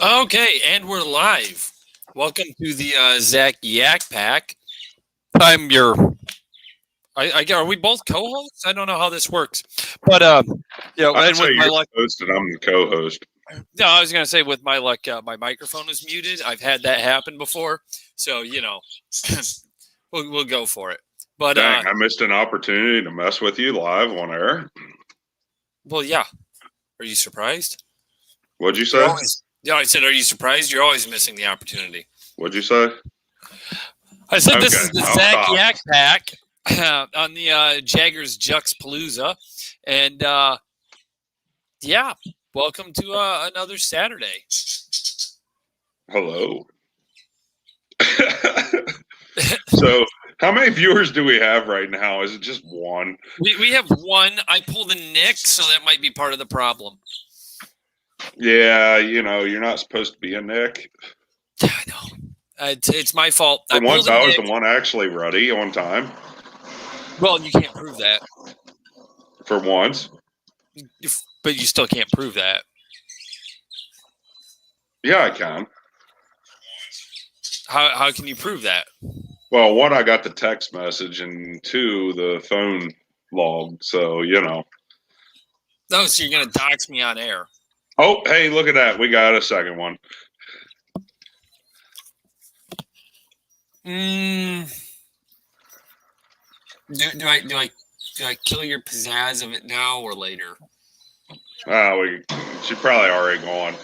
Okay, and we're live. Welcome to the Zac Yak Pac. I'm your. Are we both co-hosts? I don't know how this works, but I'd and say with my you're luck, the host and I'm the co-host. no, I was gonna say with my luck, my microphone was muted. I've had that happen before, so we'll go for it. But Dang, I missed an opportunity to mess with you live on air. well, yeah. Are you surprised? What'd you You're say? always. Yeah, I said, are you surprised? You're always missing the opportunity. What'd you say? I said this Okay, is the I'll Zac stop. Yak Pac on the Jaggers Juxtaplooza, and yeah, welcome to another Saturday. Hello. So, how many viewers do we have right now? Is it just one? We have one. I pulled a Nick, so that might be part of the problem. Yeah, you're not supposed to be a Nick. I know. It's my fault. For once, pulled a I was Nick. the one actually ready on time. Well, you can't prove that. For once. But you still can't prove that. Yeah, I can. How can you prove that? Well, one, I got the text message, and two, the phone log. So, No, so you're going to dox me on air. Oh, hey, look at that. We got a second one. Do I kill your pizzazz of it now or later? She's probably already gone.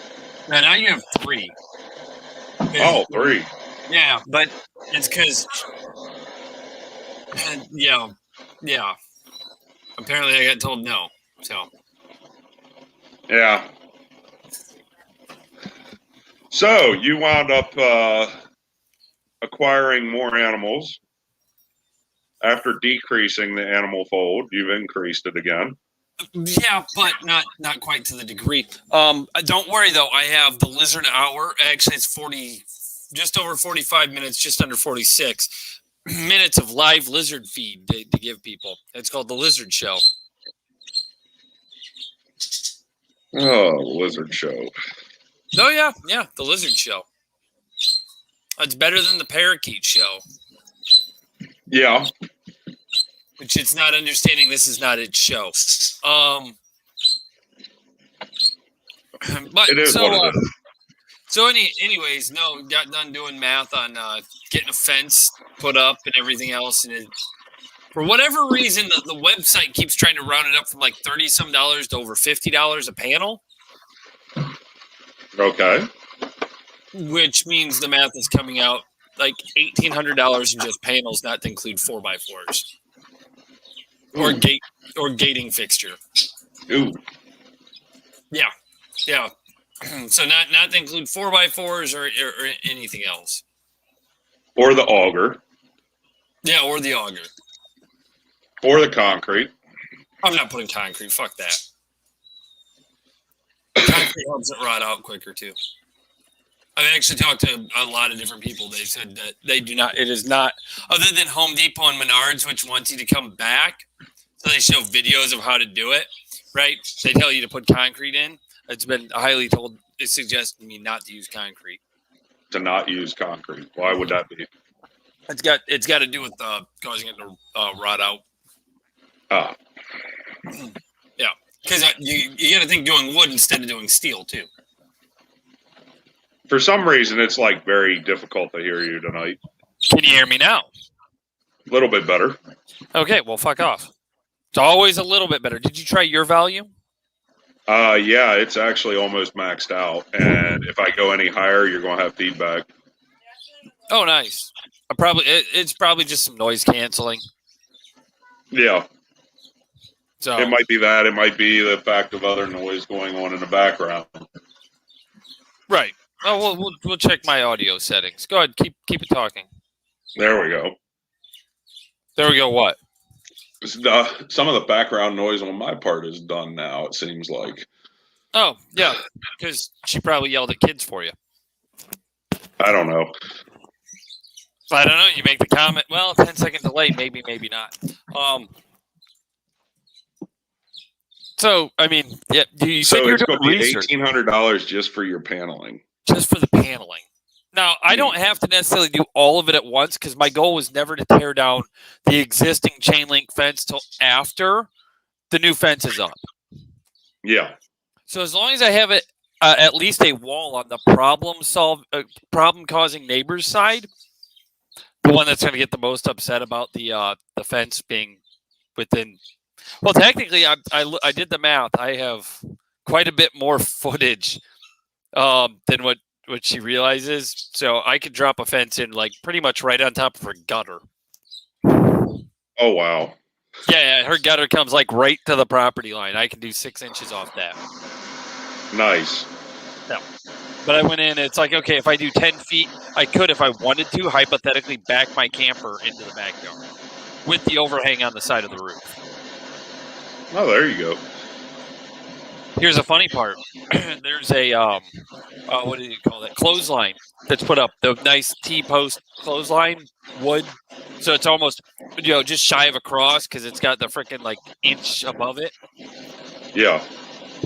Now you have three. Oh, three. Yeah, but it's because, yeah. Apparently, I got told no. So. Yeah. So you wound up acquiring more animals. After decreasing the animal fold, you've increased it again. Yeah, but not quite to the degree. Don't worry though. I have the lizard hour. Actually, it's just over 45 minutes, just under 46 minutes of live lizard feed to give people. It's called the Lizard Show. Oh, lizard show. Oh yeah, the Lizard Show. It's better than the Parakeet Show. Yeah. Which it's not understanding. This is not its show. But it is so, what it is. So anyways, no, got done doing math on getting a fence put up and everything else, and for whatever reason, the website keeps trying to round it up from like $30-some to over $50 a panel. Okay. Which means the math is coming out like $1,800 in just panels, not to include 4x4s or gating fixture. Ooh. Yeah. So not to include 4x4s or anything else. Or the auger. Yeah, or the auger. Or the concrete. I'm not putting concrete. Fuck that. Concrete helps it rot out quicker too. I've actually talked to a lot of different people. They said that they do not. It is not, other than Home Depot and Menards, which wants you to come back. So they show videos of how to do it. Right? They tell you to put concrete in. It's been highly told. It suggests me not to use concrete. To not use concrete. Why would that be? It's got to do with causing it to rot out. Ah. Yeah, because you got to think doing wood instead of doing steel too. For some reason, it's like very difficult to hear you tonight. Can you hear me now? A little bit better. Okay, well, fuck off. It's always a little bit better. Did you try your volume? Yeah, it's actually almost maxed out. And if I go any higher, you're going to have feedback. Oh, nice. It's probably just some noise canceling. Yeah. So it might be that. It might be the fact of other noise going on in the background. Right. Oh, we'll check my audio settings. Go ahead. Keep it talking. There we go. There we go. What? Some of the background noise on my part is done now, it seems like. Oh, yeah, because she probably yelled at kids for you. I don't know. I don't know. You make the comment. Well, 10-second delay, maybe not. So, I mean, yeah. You said so you're it's going doing to be research. $1,800 just for your paneling. just for the paneling. Now, I don't have to necessarily do all of it at once because my goal was never to tear down the existing chain link fence till after the new fence is up. Yeah. So as long as I have it at least a wall on the problem causing neighbor's side, the one that's going to get the most upset about the fence being within. Well, technically, I did the math. I have quite a bit more footage than what she realizes. So I could drop a fence in like pretty much right on top of her gutter. Oh, wow. Yeah, her gutter comes like right to the property line. I can do 6 inches off that. Nice. No. But I went in, it's like, okay, if I do 10 feet, I could, if I wanted to, hypothetically back my camper into the backyard with the overhang on the side of the roof. Oh, there you go. Here's a funny part. There's a, what do you call that? Clothesline that's put up. The nice T-post clothesline, wood. So it's almost, just shy of a cross because it's got the freaking like inch above it. Yeah.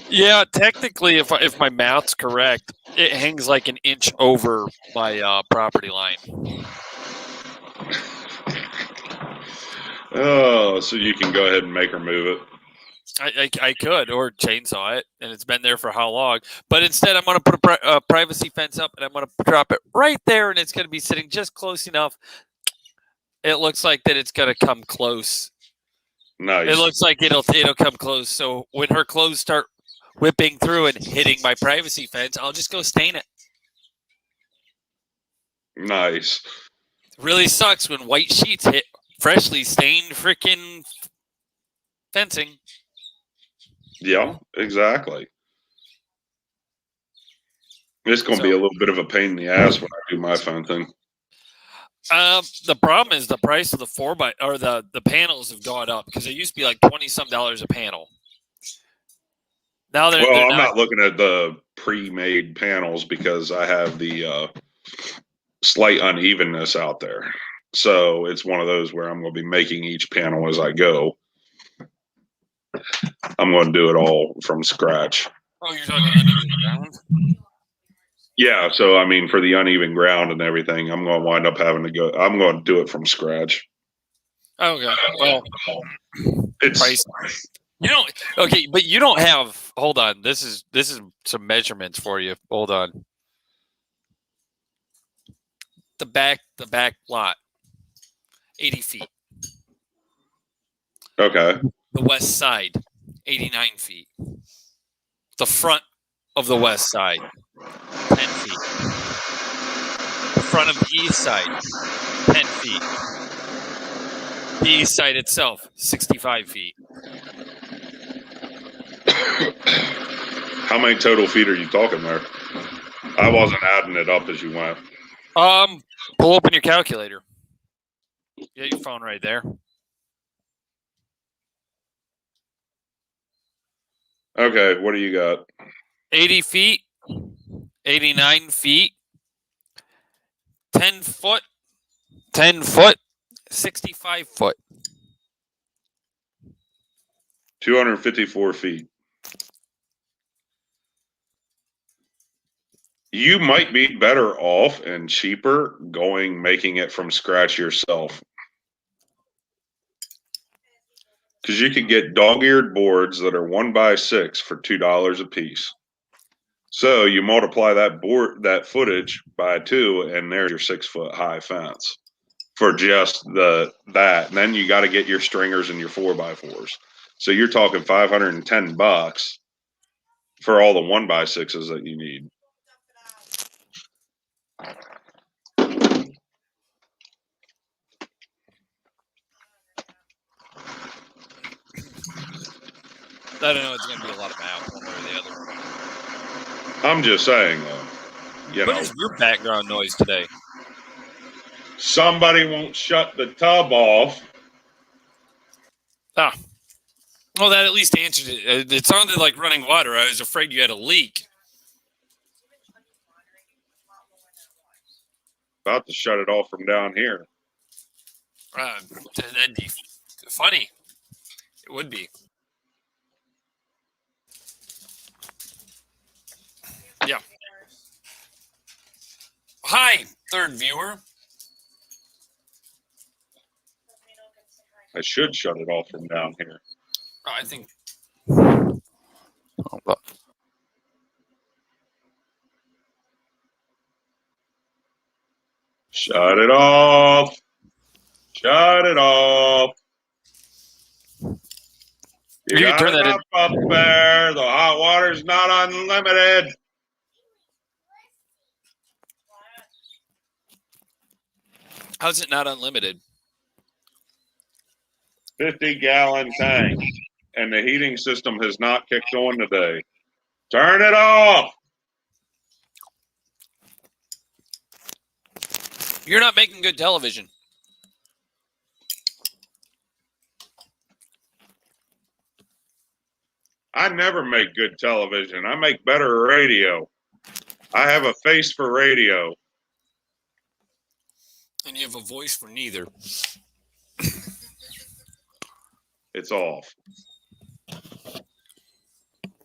Yeah, technically, if my math's correct, it hangs like an inch over my property line. Oh, so you can go ahead and make her move it. I could, or chainsaw it, and it's been there for how long? But instead, I'm going to put a privacy fence up, and I'm going to drop it right there, and it's going to be sitting just close enough. It looks like that it's going to come close. Nice. It looks like it'll come close. So when her clothes start whipping through and hitting my privacy fence, I'll just go stain it. Nice. Really sucks when white sheets hit freshly stained freaking fencing. Yeah, exactly. It's going to be a little bit of a pain in the ass when I do my fencing. The problem is the price of the the panels have gone up because it used to be like $20-some a panel. Now they're not looking at the pre-made panels because I have the slight unevenness out there. So it's one of those where I'm going to be making each panel as I go. I'm going to do it all from scratch. Oh, you're talking uneven ground? Yeah, so I mean, for the uneven ground and everything, I'm going to wind up having to go. I'm going to do it from scratch. Okay. Well, it's price. You don't. Okay, but you don't have. Hold on. This is some measurements for you. Hold on. The back lot, 80 feet. Okay. The west side, 89 feet. The front of the west side, 10 feet. The front of the east side, 10 feet. The east side itself, 65 feet. How many total feet are you talking there? I wasn't adding it up as you went. Pull open your calculator. You got your phone right there. Okay, what do you got? 80 feet, 89 feet, 10 foot, 65 foot. 254 feet. You might be better off and cheaper making it from scratch yourself. Because you could get dog-eared boards that are 1x6 for $2 a piece. So you multiply that footage by 2, and there's your 6-foot high fence for just that. And then you got to get your stringers and your 4x4s. So you're talking $510 for all the 1x6s that you need. I don't know. It's going to be a lot of math, one way or the other. I'm just saying, though. What is your background noise today? Somebody won't shut the tub off. Ah. Well, that at least answered it. It sounded like running water. I was afraid you had a leak. About to shut it off from down here. That'd be funny. It would be. Yeah. Hi, third viewer. I should shut it off from down here. I think. Shut it off. Shut it off. You can got turn that enough up there. The hot water's not unlimited. How's it not unlimited? 50-gallon tank, and the heating system has not kicked on today. Turn it off. You're not making good television. I never make good television. I make better radio. I have a face for radio. And you have a voice for neither. It's off.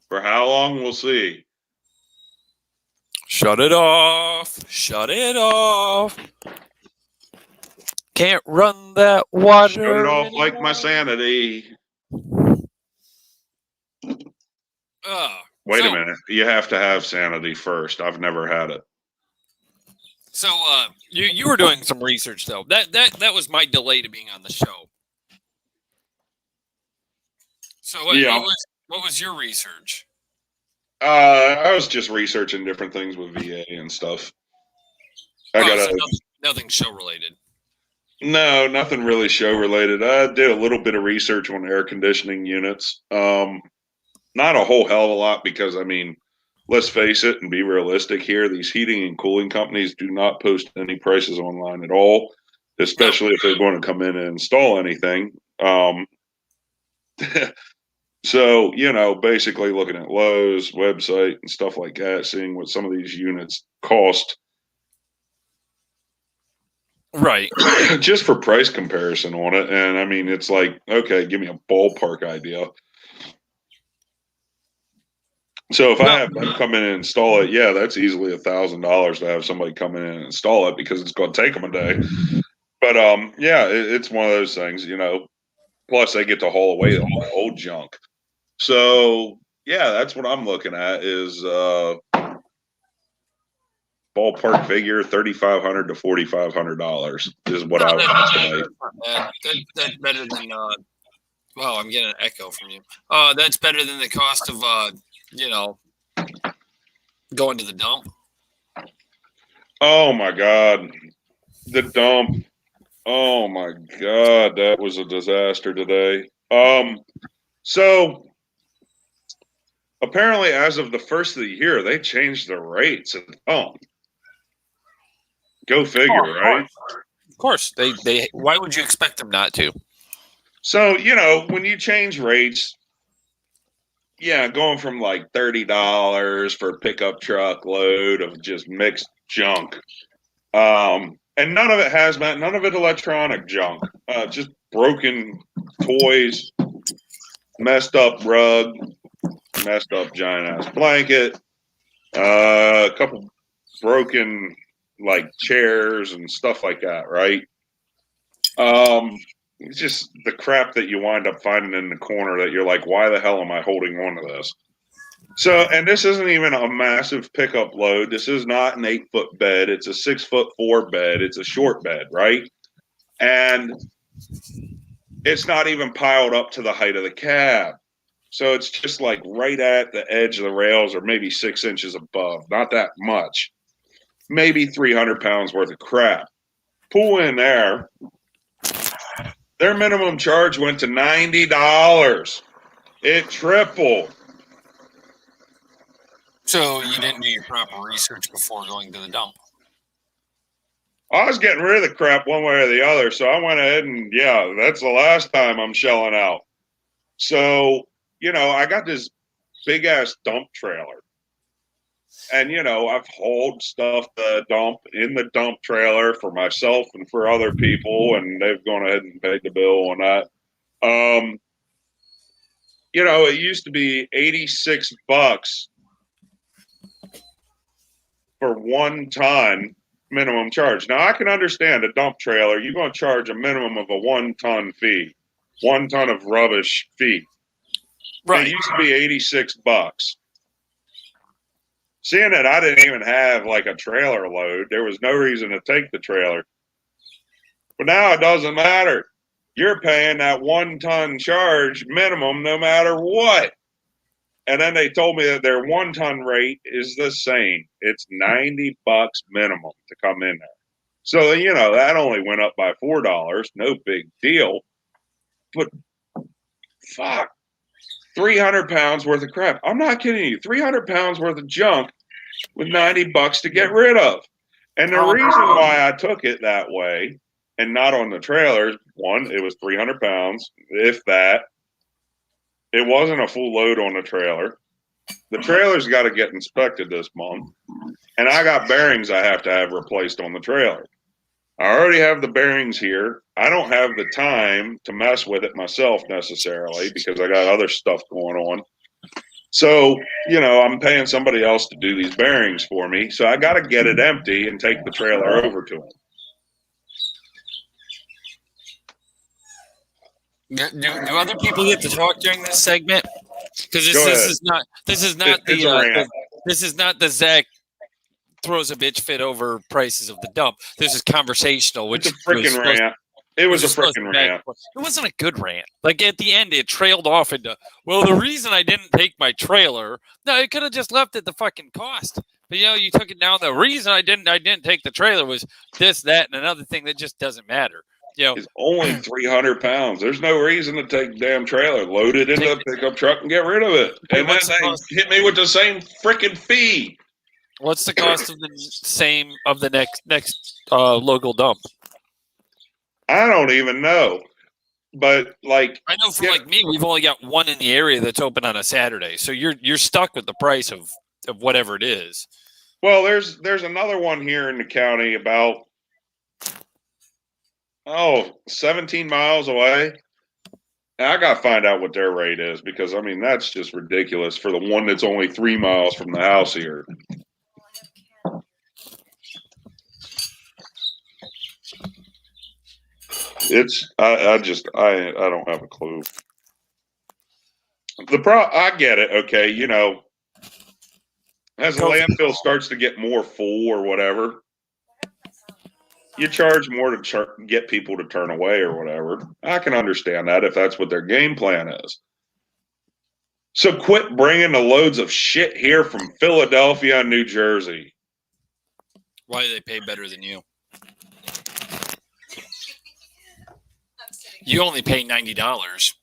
For how long, we'll see. Shut it off. Shut it off. Can't run that water. Shut it off anymore. like my sanity. Wait a minute. You have to have sanity first. I've never had it. So you were doing some research though. That was my delay to being on the show. So what was your research? I was just researching different things with VA and stuff. Nothing show related. No, nothing really show related. I did a little bit of research on air conditioning units. Not a whole hell of a lot because, I mean, let's face it and be realistic here. These heating and cooling companies do not post any prices online at all, especially if they're going to come in and install anything. So, basically looking at Lowe's website and stuff like that, seeing what some of these units cost. Right. Just for price comparison on it. And I mean, it's like, okay, give me a ballpark idea. So if I have them come in and install it, yeah, that's easily $1,000 to have somebody come in and install it because it's going to take them a day. But yeah, it's one of those things, Plus, they get to haul away all the old junk. So yeah, that's what I'm looking at is ballpark figure $3,500 to $4,500 is what I would estimate. That's better than. Wow, I'm getting an echo from you. That's better than the cost of going to the dump. Oh my God, the dump. Oh my God, that was a disaster today. So apparently, as of the first of the year, they changed the rates at the dump. Go figure, right? Of course, they. Why would you expect them not to? So when you change rates, yeah, going from like $30 for a pickup truck load of just mixed junk, and none of it hazmat, none of it electronic junk, just broken toys, messed up rug, messed up giant ass blanket, a couple broken like chairs and stuff like that, right? It's just the crap that you wind up finding in the corner that you're like, why the hell am I holding on to this? So, and this isn't even a massive pickup load. This is not an 8-foot bed. It's a 6'4" bed. It's a short bed, right? And it's not even piled up to the height of the cab. So it's just like right at the edge of the rails or maybe 6 inches above. Not that much. Maybe 300 pounds worth of crap. Pull in there. Their minimum charge went to $90. It tripled. So you didn't do your proper research before going to the dump. I was getting rid of the crap one way or the other, so I went ahead and, yeah, that's the last time I'm shelling out. So, I got this big-ass dump trailer. And, I've hauled stuff to dump in the dump trailer for myself and for other people, and they've gone ahead and paid the bill on that. It used to be $86 for 1 ton minimum charge. Now I can understand a dump trailer. You're going to charge a minimum of a 1 ton fee, 1 ton of rubbish fee. Right. It used to be $86. Seeing that I didn't even have like a trailer load, there was no reason to take the trailer. But now it doesn't matter. You're paying that 1 ton charge minimum no matter what. And then they told me that their 1 ton rate is the same. It's $90 minimum to come in there. So, that only went up by $4. No big deal. But fuck, 300 pounds worth of crap. I'm not kidding you. 300 pounds worth of junk with $90 to get rid of. And the reason why I took it that way and not on the trailers, one, it was 300 pounds, if that. It wasn't a full load on the trailer. The trailer's got to get inspected this month. And I got bearings I have to have replaced on the trailer. I already have the bearings here. I don't have the time to mess with it myself necessarily because I got other stuff going on. So, I'm paying somebody else to do these bearings for me. So I got to get it empty and take the trailer over to them. Do other people get to talk during this segment? Because this is not the Zac throws a bitch fit over prices of the dump. This is conversational. Which it's a freaking rant. It was a freaking rant. It wasn't a good rant. Like at the end, it trailed off into, well, the reason I didn't take my trailer, no, it could have just left at the fucking cost. But you took it down. The reason I didn't take the trailer was this, that, and another thing that just doesn't matter. It's only 300 pounds. There's no reason to take the damn trailer, load it into a pickup truck, and get rid of it. And then they hit me with the same freaking fee. What's the cost of the next local dump? I don't even know. But I know for me, we've only got one in the area that's open on a Saturday. So you're stuck with the price of whatever it is. Well, there's another one here in the county about 17 miles away. I got to find out what their rate is because, that's just ridiculous for the one that's only 3 miles from the house here. I don't have a clue. I get it. Okay. As the landfill starts to get more full or whatever, you charge more to get people to turn away or whatever. I can understand that if that's what their game plan is. So quit bringing the loads of shit here from Philadelphia and New Jersey. Why do they pay better than you? You only pay $90.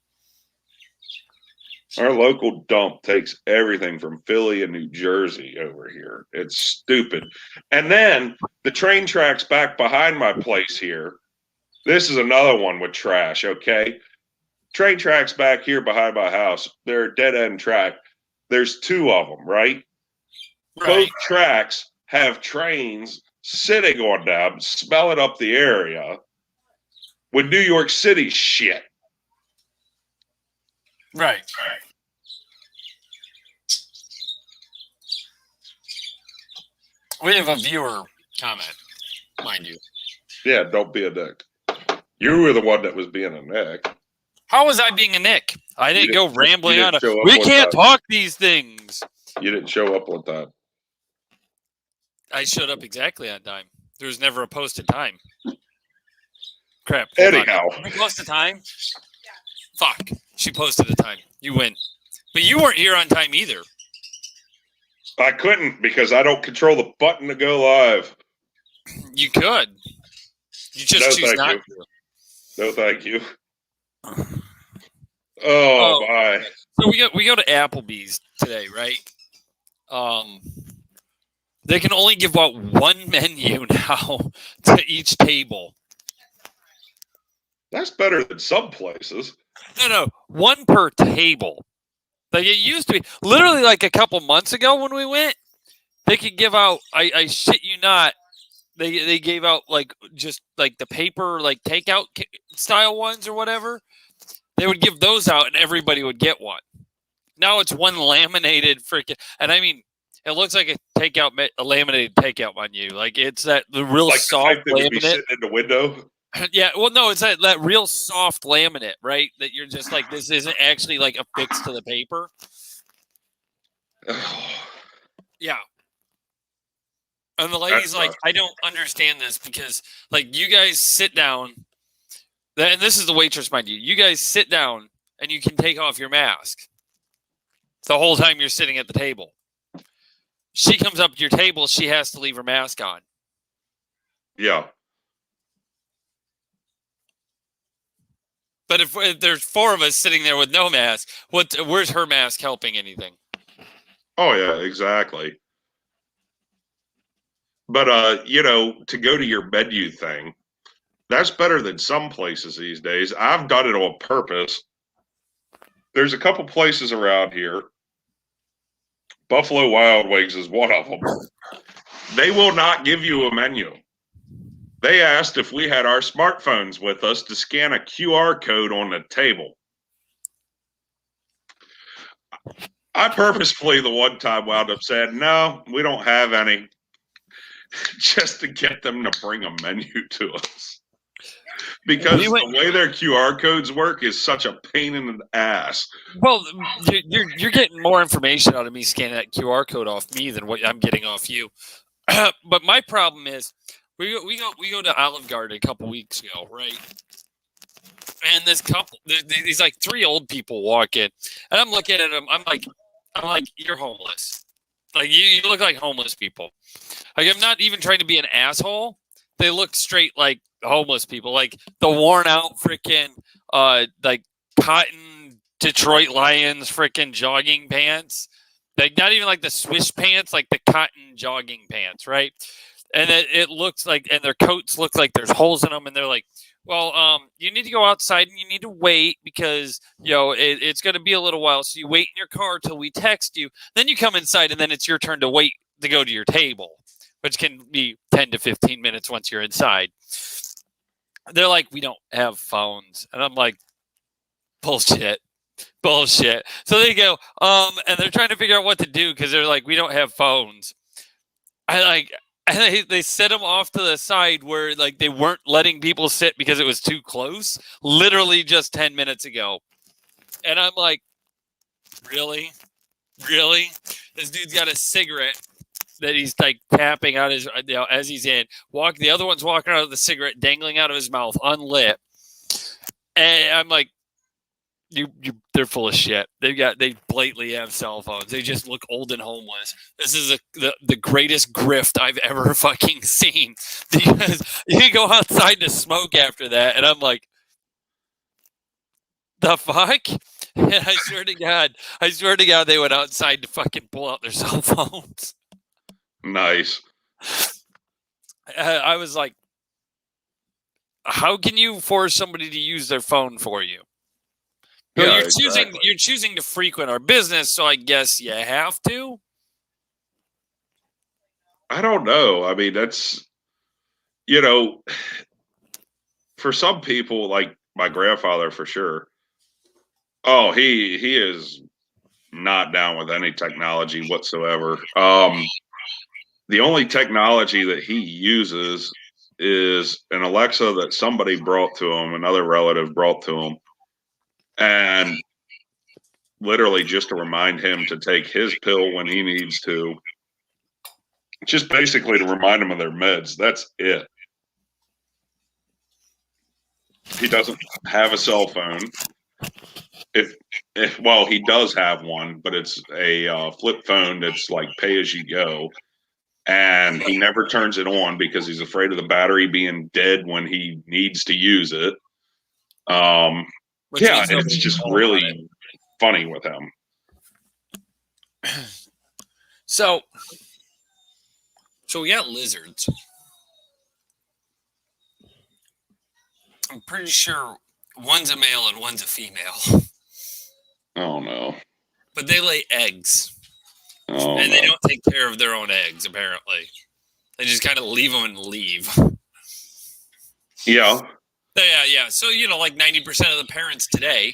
Our local dump takes everything from Philly and New Jersey over here. It's stupid. And then the train tracks back behind my place here. This is another one with trash, okay? Train tracks back here behind my house. They're a dead-end track. There's 2 of them, right? Both tracks have trains sitting on them, smelling up the area with New York City shit. Right. We have a viewer comment, mind you. Yeah, don't be a dick. You were the one that was being a nick. How was I being a nick? I didn't go rambling on. We can't talk these things. You didn't show up on time. I showed up exactly on time. There was never a posted time. Crap. Anyhow. We posted time? Yeah. Fuck. She posted a time. You win. But you weren't here on time either. I couldn't because I don't control the button to go live. You could. You just choose not to. No, thank you. Oh, bye. So we go to Applebee's today, right? They can only give out one menu now to each table. That's better than some places. No, one per table. Like it used to be. Literally like a couple months ago when we went, they could give out, I shit you not, they gave out like just like the paper, like takeout style ones or whatever. They would give those out and everybody would get one. Now it's one laminated freaking, and I mean, It looks like a laminated takeout menu. Like it's the real like soft the type that would be laminate. sitting in the window. Yeah, well, no, it's that real soft laminate, right? That you're just like, this isn't actually like affixed to the paper. Yeah. And the lady's like, I don't understand this because, like, you guys sit down, and this is the waitress, mind you. You guys sit down, and you can take off your mask the whole time you're sitting at the table. She comes up to your table, she has to leave her mask on. Yeah. But if there's four of us sitting there with no mask, where's her mask helping anything? Oh, yeah, exactly. But, to go to your menu thing, that's better than some places these days. I've done it on purpose. There's a couple places around here. Buffalo Wild Wings is one of them. They will not give you a menu. They asked if we had our smartphones with us to scan a QR code on the table. I purposefully, the one time, wound up saying, no, we don't have any, just to get them to bring a menu to us. Because the way their QR codes work is such a pain in the ass. Well, you're getting more information out of me scanning that QR code off me than what I'm getting off you. But my problem is, we go to Olive Garden a couple weeks ago, right? And this couple, these like three old people walk in, and I'm looking at them. I'm like, you're homeless. Like you look like homeless people. Like I'm not even trying to be an asshole. They look straight like homeless people, like the worn out freaking like cotton Detroit Lions freaking jogging pants. Like not even like the swish pants, like the cotton jogging pants, right? And it looks like, and their coats look like there's holes in them, and they're like, well, you need to go outside and you need to wait because, it's going to be a little while. So you wait in your car till we text you. Then you come inside and then it's your turn to wait to go to your table, which can be 10 to 15 minutes once you're inside. They're like, we don't have phones. And I'm like, bullshit. So they go, and they're trying to figure out what to do because they're like, we don't have phones. And they set them off to the side where like they weren't letting people sit because it was too close. Literally just 10 minutes ago. And I'm like, really? This dude's got a cigarette that he's like tapping out his, as he's in. The other one's walking out of the cigarette, dangling out of his mouth, unlit. And I'm like, they're full of shit. They blatantly have cell phones. They just look old and homeless. This is the greatest grift I've ever fucking seen. Because you can go outside to smoke after that, and I'm like, the fuck? And I swear to God, they went outside to fucking pull out their cell phones. Nice. I was like, how can you force somebody to use their phone for you? Well, yeah, you're choosing to frequent our business, so I guess you have to. I don't know. I mean, that's for some people, like my grandfather, for sure. Oh, he is not down with any technology whatsoever. The only technology that he uses is an Alexa that somebody brought to him, another relative brought to him. And literally just to remind him to take his pill when he needs to. Just basically to remind him of their meds. That's it. He doesn't have a cell phone. Well, he does have one, but it's a flip phone that's like pay as you go. And he never turns it on because he's afraid of the battery being dead when he needs to use it. Yeah, and it's just really funny with him. So we got lizards. I'm pretty sure one's a male and one's a female. Oh no! But they lay eggs, and they don't take care of their own eggs. Apparently, they just kind of leave them and leave. Yeah. Yeah. So, like 90% of the parents today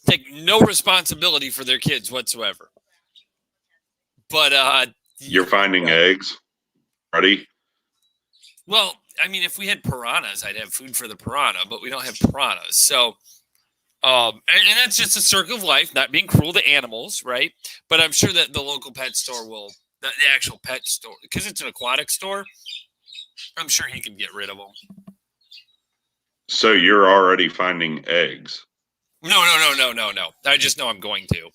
take no responsibility for their kids whatsoever. But you're finding eggs. Ready? Well, I mean, if we had piranhas, I'd have food for the piranha, but we don't have piranhas. So, and that's just a circle of life, not being cruel to animals, right? But I'm sure that the local pet store will, the actual pet store, because it's an aquatic store, I'm sure he can get rid of them. So you're already finding eggs. No. I just know I'm going to.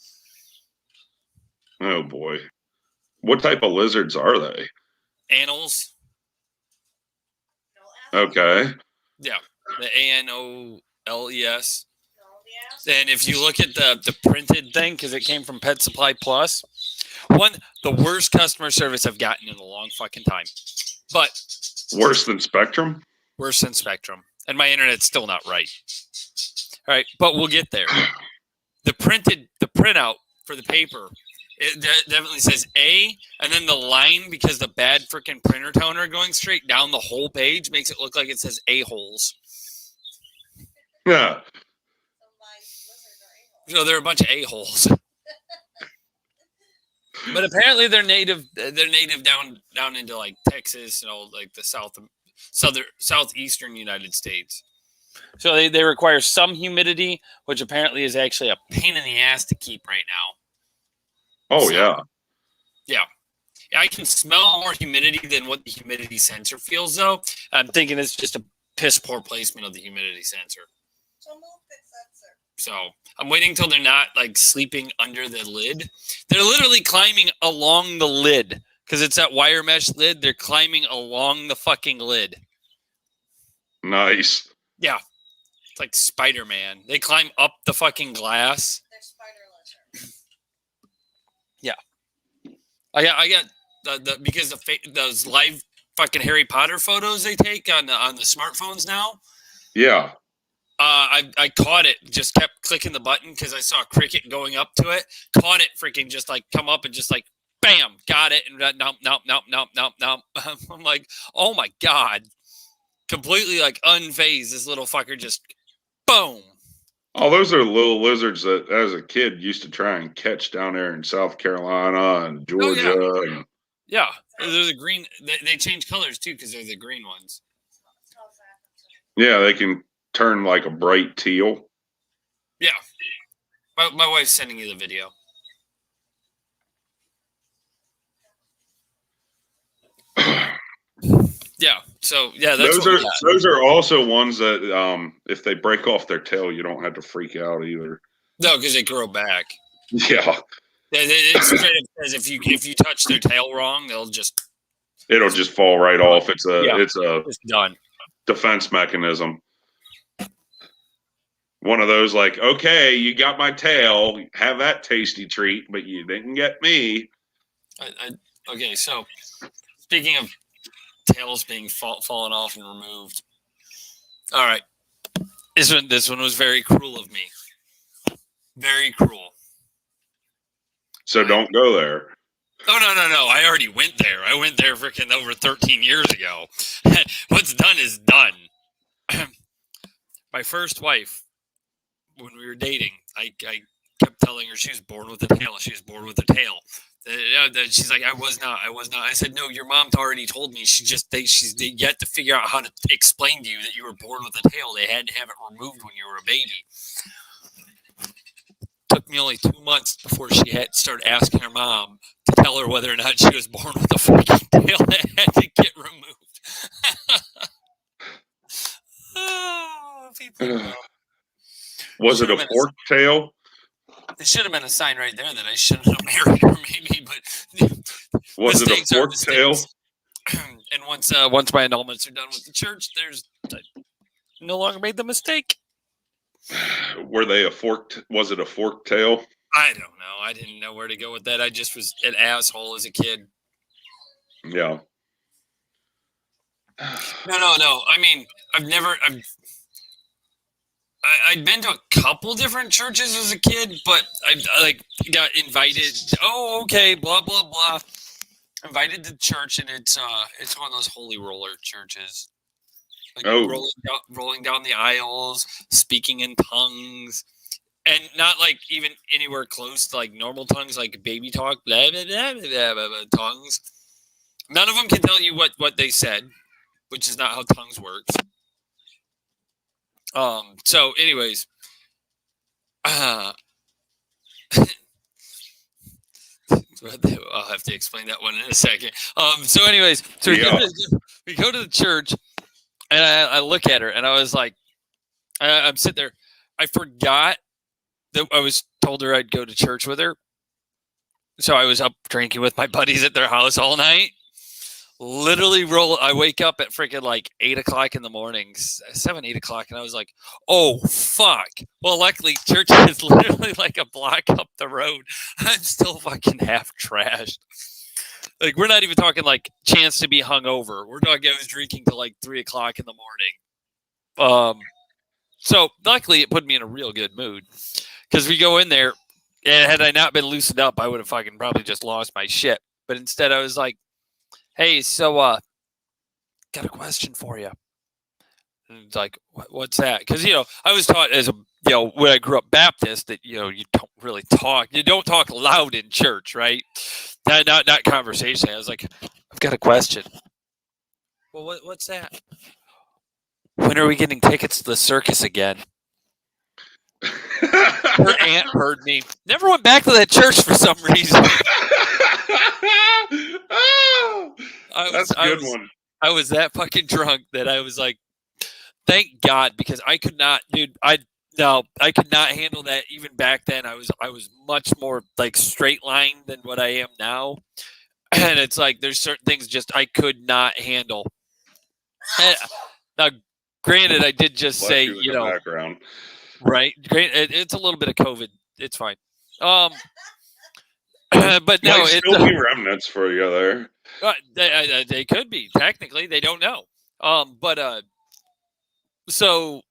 Oh boy. What type of lizards are they? Animals. Okay. Yeah. The ANOLES. And if you look at the printed thing, because it came from Pet Supply Plus, the worst customer service I've gotten in a long fucking time. But worse than Spectrum? Worse than Spectrum. And my internet's still not right. All right, but we'll get there. The printout for the paper, it definitely says A, and then the line, because the bad freaking printer toner going straight down the whole page makes it look like it says A-holes. Yeah. So they're a bunch of A-holes. But apparently they're native down into like Texas and all like the southeastern United States. So they require some humidity, which apparently is actually a pain in the ass to keep right now. Oh, so, yeah. I can smell more humidity than what the humidity sensor feels, though. I'm thinking it's just a piss poor placement of the humidity sensor. So I'm waiting until they're not like sleeping under the lid. They're literally climbing along the lid because it's that wire mesh lid. They're climbing along the fucking lid. Nice. Yeah. It's like Spider-Man. They climb up the fucking glass. They're spider lizards. Yeah. I got because those live fucking Harry Potter photos they take on the smartphones now. Yeah. I caught it, just kept clicking the button because I saw a cricket going up to it. Caught it, freaking just like come up and just like, bam, got it. And nope. I'm like, oh my God. Completely like unfazed. This little fucker just, boom. Oh, those are little lizards that as a kid used to try and catch down there in South Carolina and Georgia. Oh, yeah. Yeah. They're the green. They change colors too because they're the green ones. Yeah, they can turn like a bright teal. Yeah. My wife's sending you the video. Yeah. So yeah, those are also ones that if they break off their tail, you don't have to freak out either. No, because they grow back. Yeah. It's straight up says if you touch their tail wrong, it'll just fall right off. It's done. Defense mechanism. One of those like, okay, you got my tail, have that tasty treat, but you didn't get me. Okay, so speaking of tails being fallen off and removed, all right, this one was very cruel of me. Very cruel. So don't go there. Oh, no. I already went there. I went there freaking over 13 years ago. What's done is done. My first wife, when we were dating, I kept telling her she was born with a tail. She was born with a tail. She's like, I was not. I said, no, your mom's already told me. She's yet to figure out how to explain to you that you were born with a tail. They had to have it removed when you were a baby. Took me only 2 months before she had started asking her mom to tell her whether or not she was born with a fucking tail that had to get removed. Oh, people. Was it a forked tail? There should have been a sign right there that I shouldn't have married her, maybe. But was it a forked tail? And once my annulments are done with the church, I no longer made the mistake. Was it a forked tail? I don't know. I didn't know where to go with that. I just was an asshole as a kid. Yeah. No. I mean, I'd been to a couple different churches as a kid, but I got invited. Oh, okay, blah blah blah. Invited to church, and it's one of those holy roller churches. Like rolling down the aisles, speaking in tongues. and not like even anywhere close to like normal tongues, like baby talk, blah, blah, blah, blah, blah, blah, blah, tongues. None of them can tell you what they said, which is not how tongues works. So anyways, I'll have to explain that one in a second. So anyways, so we go to the church, and I look at her, and I was like, I'm sitting there. I forgot that I was told her I'd go to church with her. So I was up drinking with my buddies at their house all night. Literally I wake up at freaking like 8 o'clock in the morning, 7, 8 o'clock. And I was like, oh, fuck. Well, luckily church is literally like a block up the road. I'm still fucking half trashed. Like, we're not even talking like chance to be hungover. We're talking, I was drinking till like 3 o'clock in the morning. So luckily it put me in a real good mood, because we go in there, and had I not been loosened up, I would have fucking probably just lost my shit. But instead I was like, hey, so got a question for you. And it's like, what's that? Because, I was taught as when I grew up Baptist that, you don't really talk. You don't talk loud in church, right? Not conversation. I was like, I've got a question. Well, what's that? When are we getting tickets to the circus again? Her aunt heard me. Never went back to that church for some reason. That's a good one. I was that fucking drunk that I was like, thank God, because I could not, dude. I could not handle that even back then. I was much more like straight line than what I am now, and it's like there's certain things just I could not handle. And, now, granted, I did just say, background. Right? Great. It's a little bit of COVID. It's fine. But no, might still be remnants for you there. They could be. Technically, they don't know. So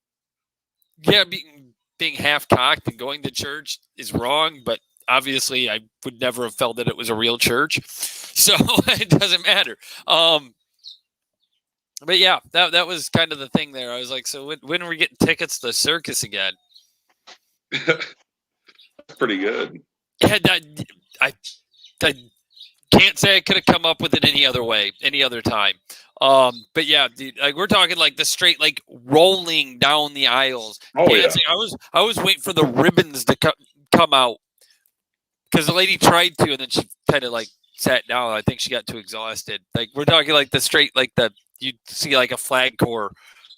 yeah, being half cocked and going to church is wrong. But obviously, I would never have felt that it was a real church, so it doesn't matter. But yeah, that was kind of the thing there. I was like, so when are we getting tickets to the circus again? That's pretty good. Yeah, I can't say I could have come up with it any other way, any other time. But yeah, dude, like we're talking like the straight, like rolling down the aisles. Oh dancing. Yeah. I was waiting for the ribbons to come out, because the lady tried to, and then she kind of like sat down. I think she got too exhausted. Like we're talking like the straight, like you see like a flag corps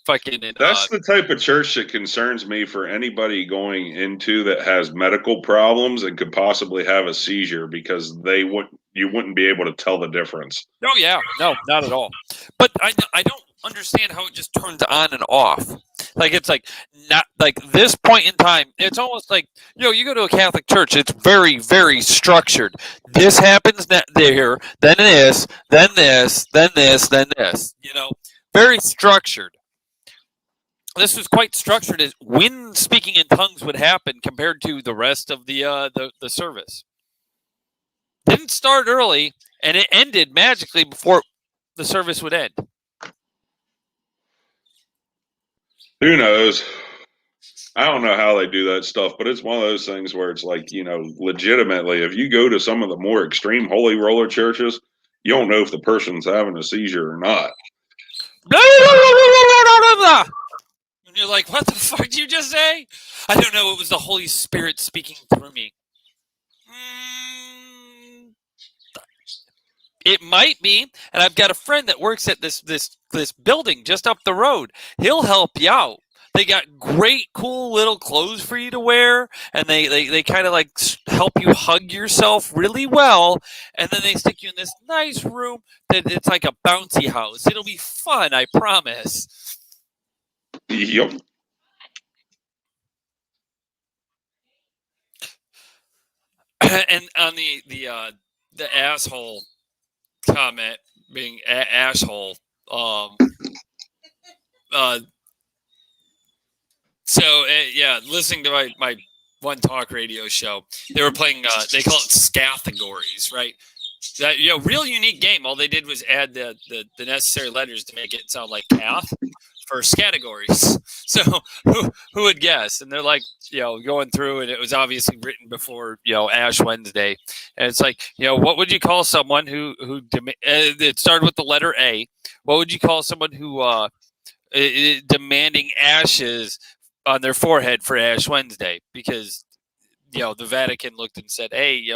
fucking. That's the type of church that concerns me for anybody going into that has medical problems and could possibly have a seizure, because you wouldn't be able to tell the difference. Oh yeah, no, not at all. But I don't understand how it just turns on and off. Like it's like not like this point in time. It's almost like you go to a Catholic church. It's very, very structured. This happens there, then this, then this, then this, then this. Very structured. This was quite structured as when speaking in tongues would happen compared to the rest of the service. Didn't start early, and it ended magically before the service would end. Who knows? I don't know how they do that stuff, but it's one of those things where it's like, legitimately, if you go to some of the more extreme holy roller churches, you don't know if the person's having a seizure or not. And you're like, what the fuck did you just say? I don't know. It was the Holy Spirit speaking through me. It might be, and I've got a friend that works at this building just up the road. He'll help you out. They got great, cool little clothes for you to wear, and they kind of like help you hug yourself really well, and then they stick you in this nice room that it's like a bouncy house. It'll be fun, I promise. Yep. And on the asshole comment being asshole, yeah, listening to my one talk radio show, they were playing they call it Scathagories, right? That real unique game. All they did was add the necessary letters to make it sound like cath. first categories. So who would guess? And they're like, going through, and it was obviously written before, Ash Wednesday. And it's like, what would you call someone who it started with the letter A? What would you call someone who demanding ashes on their forehead for Ash Wednesday? Because the Vatican looked and said, hey,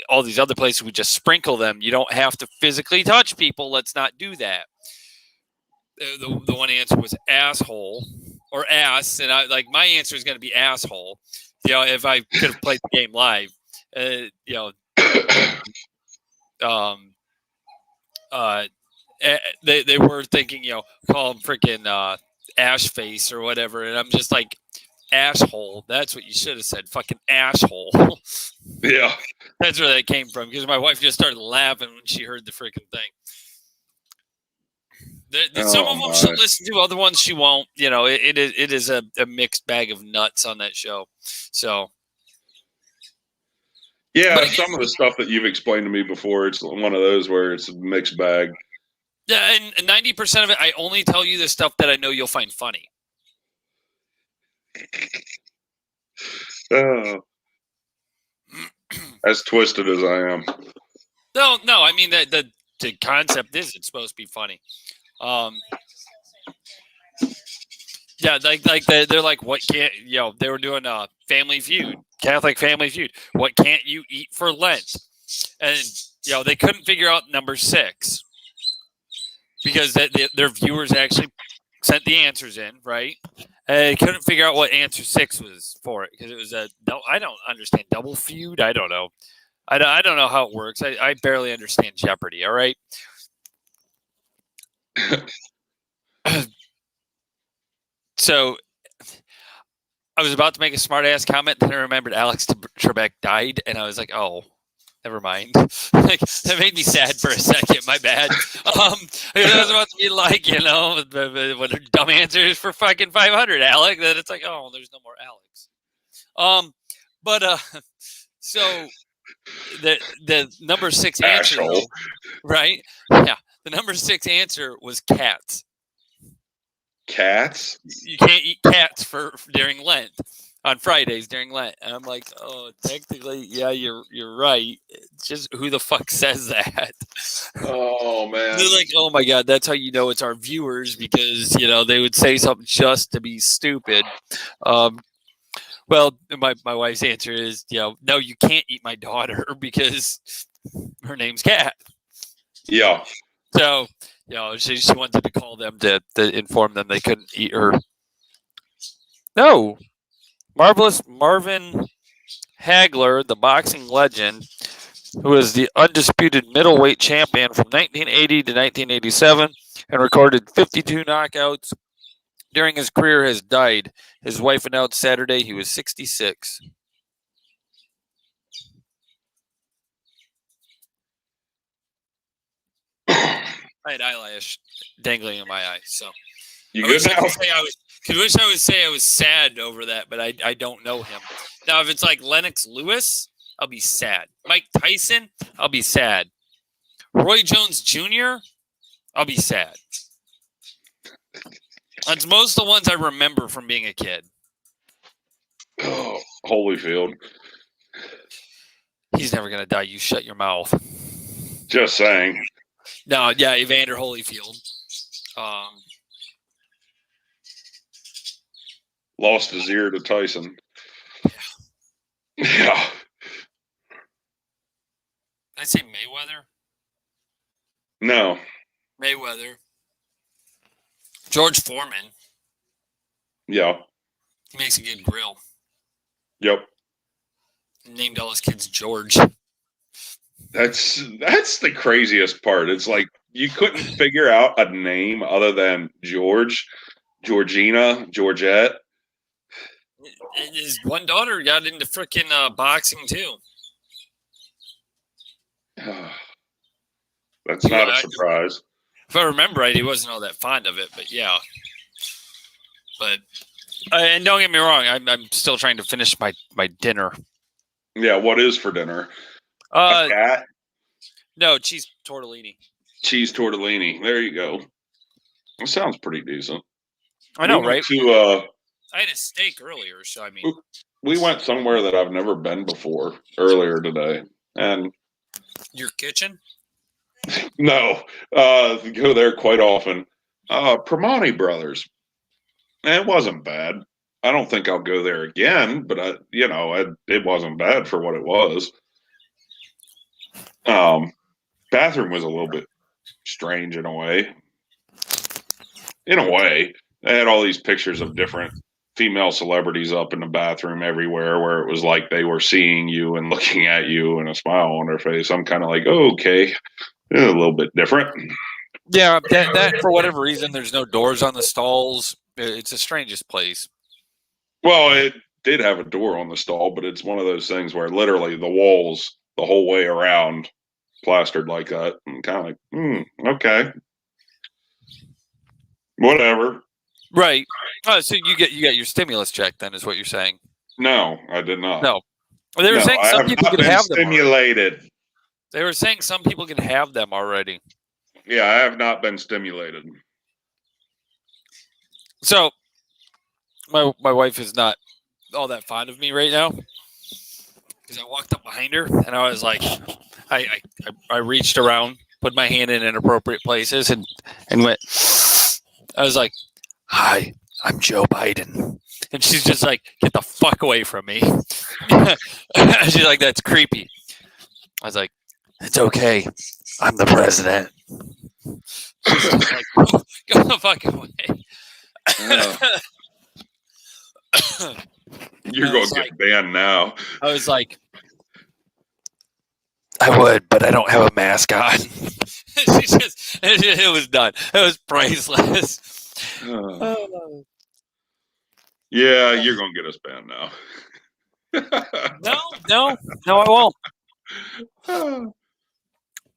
all these other places we just sprinkle them. You don't have to physically touch people. Let's not do that. The one answer was asshole or ass, and my answer is going to be asshole. If I could have played the game live, they were thinking, call him freaking ash face or whatever, and I'm just like, asshole. That's what you should have said. Fucking asshole. Yeah, that's where that came from, because my wife just started laughing when she heard the freaking thing. Some of them she'll listen to, other ones she won't. It is a mixed bag of nuts on that show. So, yeah, again, some of the stuff that you've explained to me before, it's one of those where it's a mixed bag. Yeah, and 90% of it, I only tell you the stuff that I know you'll find funny. As twisted as I am. No. I mean, the concept is it's supposed to be funny. Yeah, they're like, what can't they were doing a Family Feud, Catholic Family Feud. What can't you eat for Lent? And they couldn't figure out number 6 because their viewers actually sent the answers in, right? And they couldn't figure out what answer 6 was for it, because it was I don't understand double feud. I don't know. I don't know how it works. I barely understand Jeopardy. All right. So I was about to make a smart ass comment, then I remembered Alex Trebek died, and I was like, oh, never mind. That made me sad for a second. My bad. I was about to be like, what are dumb answers for fucking 500, Alex? Then it's like, oh, there's no more Alex. So the number 6 answer, though, right? Yeah, the number 6 answer was cats. Cats? You can't eat cats during Lent, on Fridays during Lent. And I'm like, oh, technically, yeah, you're right. It's just, who the fuck says that? Oh man. They're like, oh my God, that's how you know it's our viewers, because they would say something just to be stupid. Well, my wife's answer is, no, you can't eat my daughter because her name's Kat. Yeah. So, she wanted to call them to inform them they couldn't eat her. No. Marvelous Marvin Hagler, the boxing legend, who was the undisputed middleweight champion from 1980 to 1987 and recorded 52 knockouts during his career, has died. His wife announced Saturday he was 66. I had eyelash dangling in my eye, so you good now? I wish I would say I was sad over that, but I don't know him. Now, if it's like Lennox Lewis, I'll be sad. Mike Tyson, I'll be sad. Roy Jones Jr., I'll be sad. That's most of the ones I remember from being a kid. Oh, Holyfield. He's never going to die. You shut your mouth. Just saying. No, yeah, Evander Holyfield. Lost his ear to Tyson. Yeah. Did I say Mayweather? No. Mayweather. George Foreman. Yeah. He makes a good grill. Yep. Named all his kids George. That's the craziest part. It's like you couldn't figure out a name other than George, Georgina, Georgette. And his one daughter got into freaking boxing too. That's not a surprise. If I remember right, he wasn't all that fond of it, but yeah. But and don't get me wrong, I'm still trying to finish my dinner. Yeah, what is for dinner? A cat? No, cheese tortellini. Cheese tortellini. There you go. It sounds pretty decent. I know, We went right? to I had a steak earlier, so I mean, we went somewhere that I've never been before earlier today, and your kitchen. no, go there quite often. Primani Brothers. It wasn't bad. I don't think I'll go there again, but it wasn't bad for what it was. Bathroom was a little bit strange in a way. In a way, they had all these pictures of different female celebrities up in the bathroom everywhere, where it was like they were seeing you and looking at you and a smile on their face. I'm kind of like, oh, okay, a little bit different. Yeah, that for whatever reason, there's no doors on the stalls. It's the strangest place. Well, it did have a door on the stall, but it's one of those things where literally the walls the whole way around plastered like that. And kind of like, okay, whatever. Right. So you get your stimulus check then, is what you're saying? No, I did not. No. They were saying I some have people not could been have them. stimulated. They were saying some people could have them already. Yeah, I have not been stimulated. So my wife is not all that fond of me right now because I walked up behind her and I was like, I reached around, put my hand in inappropriate places, and went. I was like, "Hi, I'm Joe Biden," and she's just like, "Get the fuck away from me." She's like, "That's creepy." I was like, "It's okay. I'm the president." She's just like, "Go the fuck away." You're going to get banned now. I was like, I would, but I don't have a mask on. It was done. It was priceless. Yeah, you're going to get us banned now. No, I won't.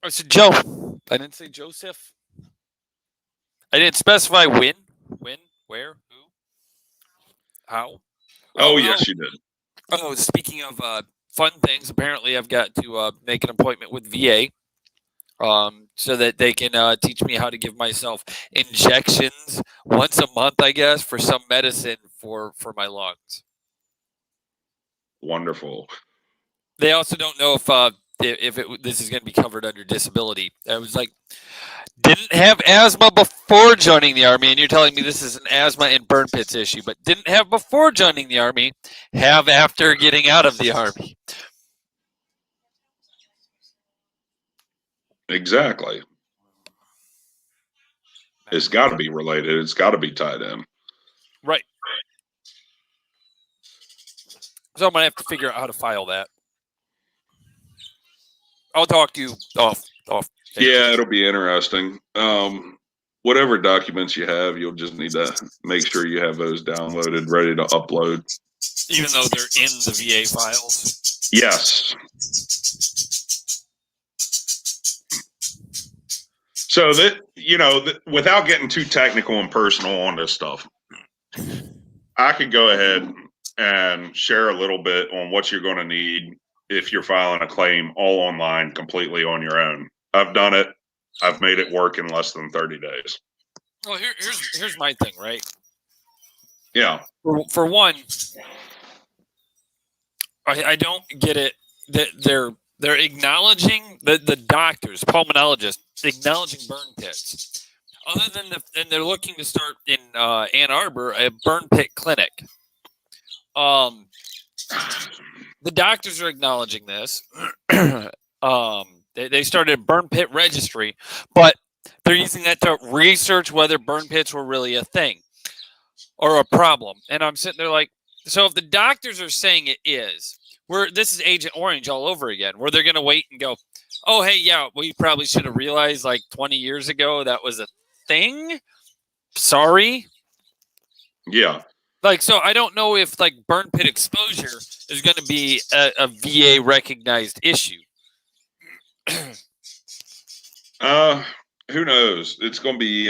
I said Joe. I didn't say Joseph. I didn't specify when, where, who, how. Oh, yes, you did. Oh, speaking of fun things, apparently I've got to make an appointment with VA so that they can teach me how to give myself injections once a month, I guess, for some medicine for my lungs. Wonderful. They also don't know if this is going to be covered under disability. I was like, didn't have asthma before joining the Army, and you're telling me this is an asthma and burn pits issue, but didn't have before joining the Army, have after getting out of the Army. Exactly. It's got to be related. It's got to be tied in. Right. So I'm going to have to figure out how to file that. I'll talk to you off. Yeah, it'll be interesting. Whatever documents you have, you'll just need to make sure you have those downloaded, ready to upload. Even though they're in the VA files? Yes. So that, without getting too technical and personal on this stuff, I could go ahead and share a little bit on what you're going to need if you're filing a claim all online, completely on your own. I've done it. I've made it work in less than 30 days. Well, here's my thing, right? Yeah. For one, I don't get it that they're acknowledging the doctors, pulmonologists, acknowledging burn pits. Other than and they're looking to start in Ann Arbor a burn pit clinic. The doctors are acknowledging this. They started a burn pit registry, but they're using that to research whether burn pits were really a thing or a problem. And I'm sitting there like, so if the doctors are saying it is, this is Agent Orange all over again, where they're going to wait and go, oh, hey, yeah, we probably should have realized like 20 years ago that was a thing. Sorry. Yeah. Like, so I don't know if like burn pit exposure is going to be a VA recognized issue. Who knows? It's going to be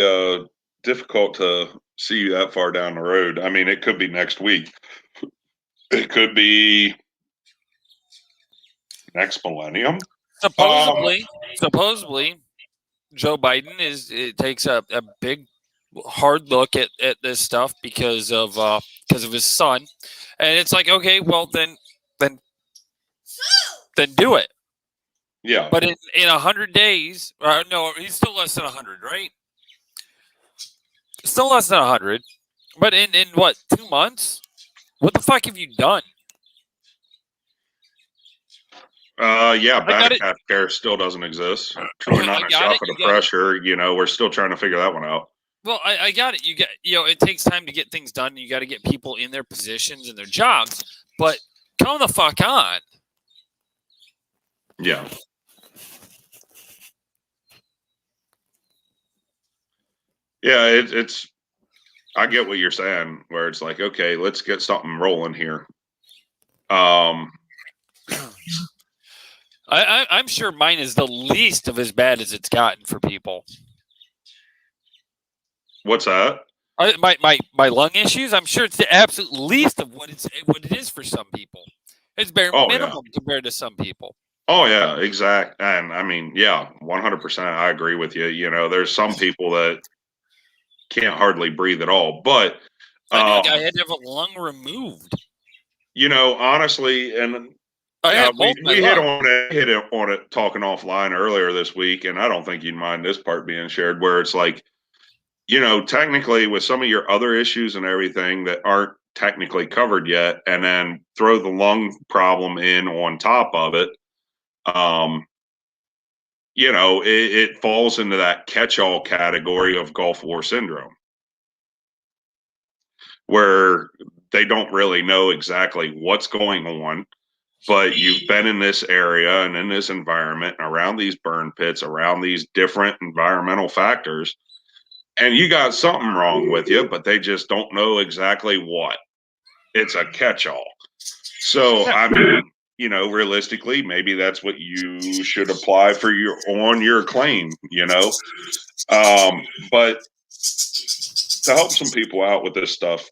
difficult to see that far down the road. I mean, it could be next week. It could be next millennium. Supposedly, Joe Biden takes a big hard look at this stuff because of his son, and it's like, okay, well then do it. Yeah. But in 100 days, no, he's still less than 100, right? Still less than 100. But in what, 2 months? What the fuck have you done? Yeah, Batacap care still doesn't exist. Truly not a shock of the pressure. You know, we're still trying to figure that one out. Well, I got it. It takes time to get things done. You got to get people in their positions and their jobs. But come the fuck on. Yeah. Yeah, it's. I get what you're saying. Where it's like, okay, let's get something rolling here. I'm sure mine is the least of as bad as it's gotten for people. What's that? My lung issues. I'm sure it's the absolute least of what it is for some people. It's bare minimum compared to some people. Oh yeah, exact. And I mean, yeah, 100%. I agree with you. You know, there's some people that can't hardly breathe at all. But I know a guy had to have a lung removed. You know, honestly, and we hit on it talking offline earlier this week, and I don't think you'd mind this part being shared, where it's like, you know, technically with some of your other issues and everything that aren't technically covered yet, and then throw the lung problem in on top of it, you know, it falls into that catch-all category of Gulf War syndrome, where they don't really know exactly what's going on, but you've been in this area and in this environment, around these burn pits, around these different environmental factors, and you got something wrong with you, but they just don't know exactly what. It's a catch-all. So, I mean, you know, realistically, maybe that's what you should apply for your claim, you know. But to help some people out with this stuff,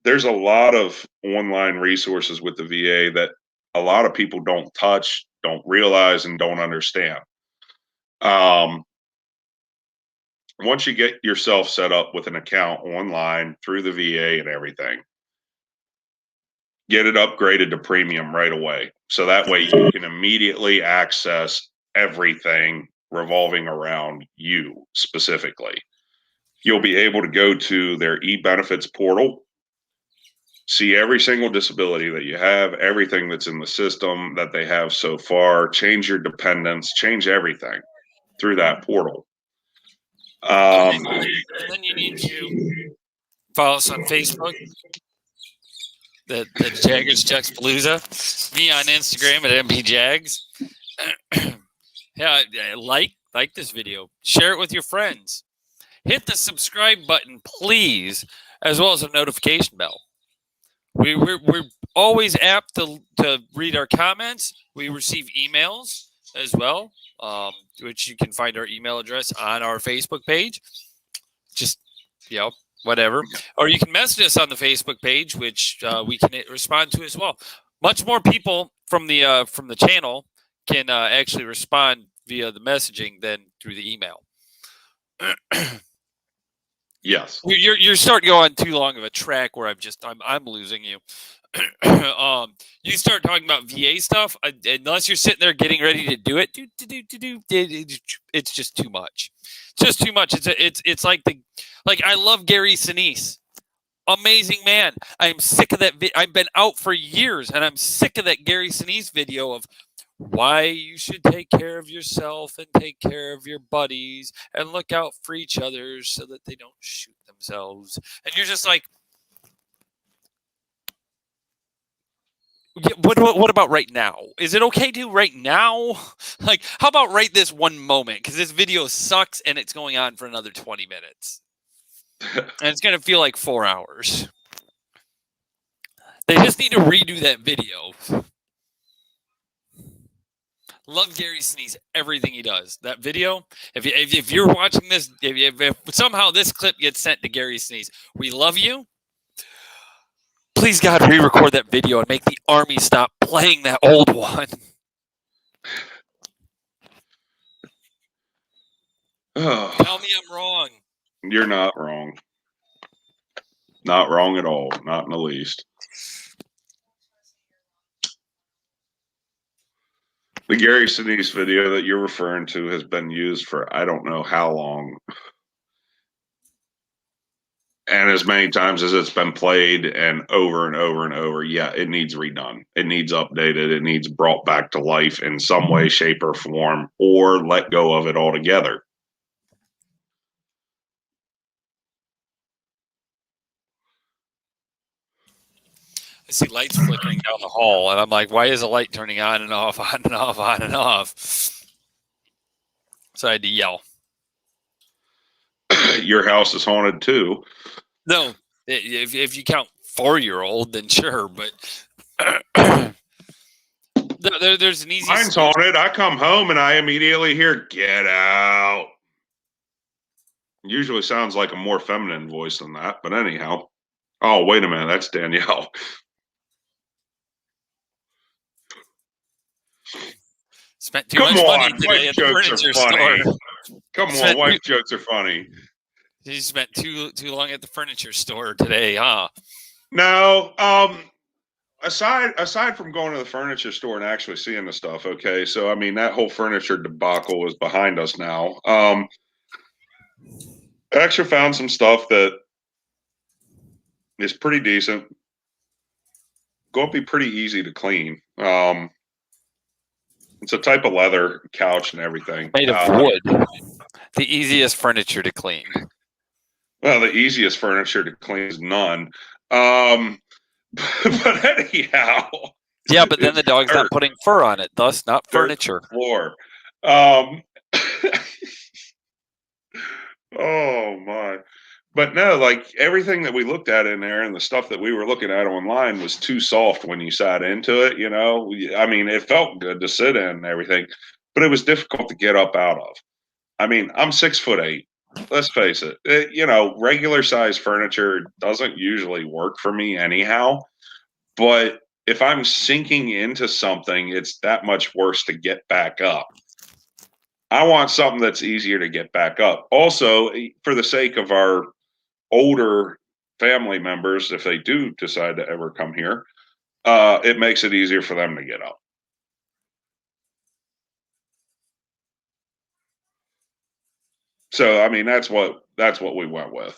there's a lot of online resources with the VA that a lot of people don't touch, don't realize, and don't understand. Once you get yourself set up with an account online through the VA and everything, get it upgraded to premium right away. So that way you can immediately access everything revolving around you specifically. You'll be able to go to their e-benefits portal, see every single disability that you have, everything that's in the system that they have so far, change your dependents, change everything through that portal. And then you need to follow us on Facebook, the Jaggers Juxtaplooza, me on Instagram at MPJags. Yeah, like this video, share it with your friends, hit the subscribe button, please, as well as a notification bell. We're always apt to read our comments. We receive emails as well, which you can find our email address on our Facebook page. Just, whatever. Or you can message us on the Facebook page, which we can respond to as well. Much more people from the channel can actually respond via the messaging than through the email. Yes, you're starting to go on too long of a track where I'm losing you. You start talking about VA stuff, unless you're sitting there getting ready to do it. It's just too much. It's just too much. It's like I love Gary Sinise, amazing man. I'm sick of that. I've been out for years, and I'm sick of that Gary Sinise video of why you should take care of yourself and take care of your buddies and look out for each other so that they don't shoot themselves. And you're just like, what about right now? Is it okay to right now? Like, how about right this one moment? Because this video sucks and it's going on for another 20 minutes. And it's going to feel like 4 hours. They just need to redo that video. Love Gary Sinise, everything he does. That video, if you're watching this, if somehow this clip gets sent to Gary Sinise, we love you. Please, God, re-record that video and make the Army stop playing that old one. Oh. Tell me I'm wrong. You're not wrong. Not wrong at all. Not in the least. The Gary Sinise video that you're referring to has been used for I don't know how long. And as many times as it's been played and over and over and over, yeah, it needs redone. It needs updated. It needs brought back to life in some way, shape, or form, or let go of it altogether. I see lights flickering down the hall, and I'm like, why is the light turning on and off, on and off, on and off? So I had to yell. Your house is haunted too. No, if you count 4-year-old, then sure, but there's an easy. Mine's haunted. I come home and I immediately hear "Get out." Usually sounds like a more feminine voice than that, but anyhow. Oh, wait a minute, that's Danielle. Spent too much money today at the jokes furniture are funny. store. Come on, wife jokes are funny. You spent too long at the furniture store today, huh? No, aside from going to the furniture store and actually seeing the stuff, okay. So I mean that whole furniture debacle is behind us now. I actually found some stuff that is pretty decent. Going to be pretty easy to clean. It's a type of leather couch and everything. Made of wood. The easiest furniture to clean. Well, the easiest furniture to clean is none. But anyhow. Yeah, but then the dog's not putting fur on it, thus not furniture. Floor. Oh my. But no, like everything that we looked at in there and the stuff that we were looking at online was too soft when you sat into it, you know. I mean, it felt good to sit in and everything, but it was difficult to get up out of. I mean, I'm 6'8". Let's face it, you know, regular size furniture doesn't usually work for me anyhow. But if I'm sinking into something, it's that much worse to get back up. I want something that's easier to get back up. Also, for the sake of our older family members, if they do decide to ever come here, it makes it easier for them to get up. So, I mean, that's what we went with.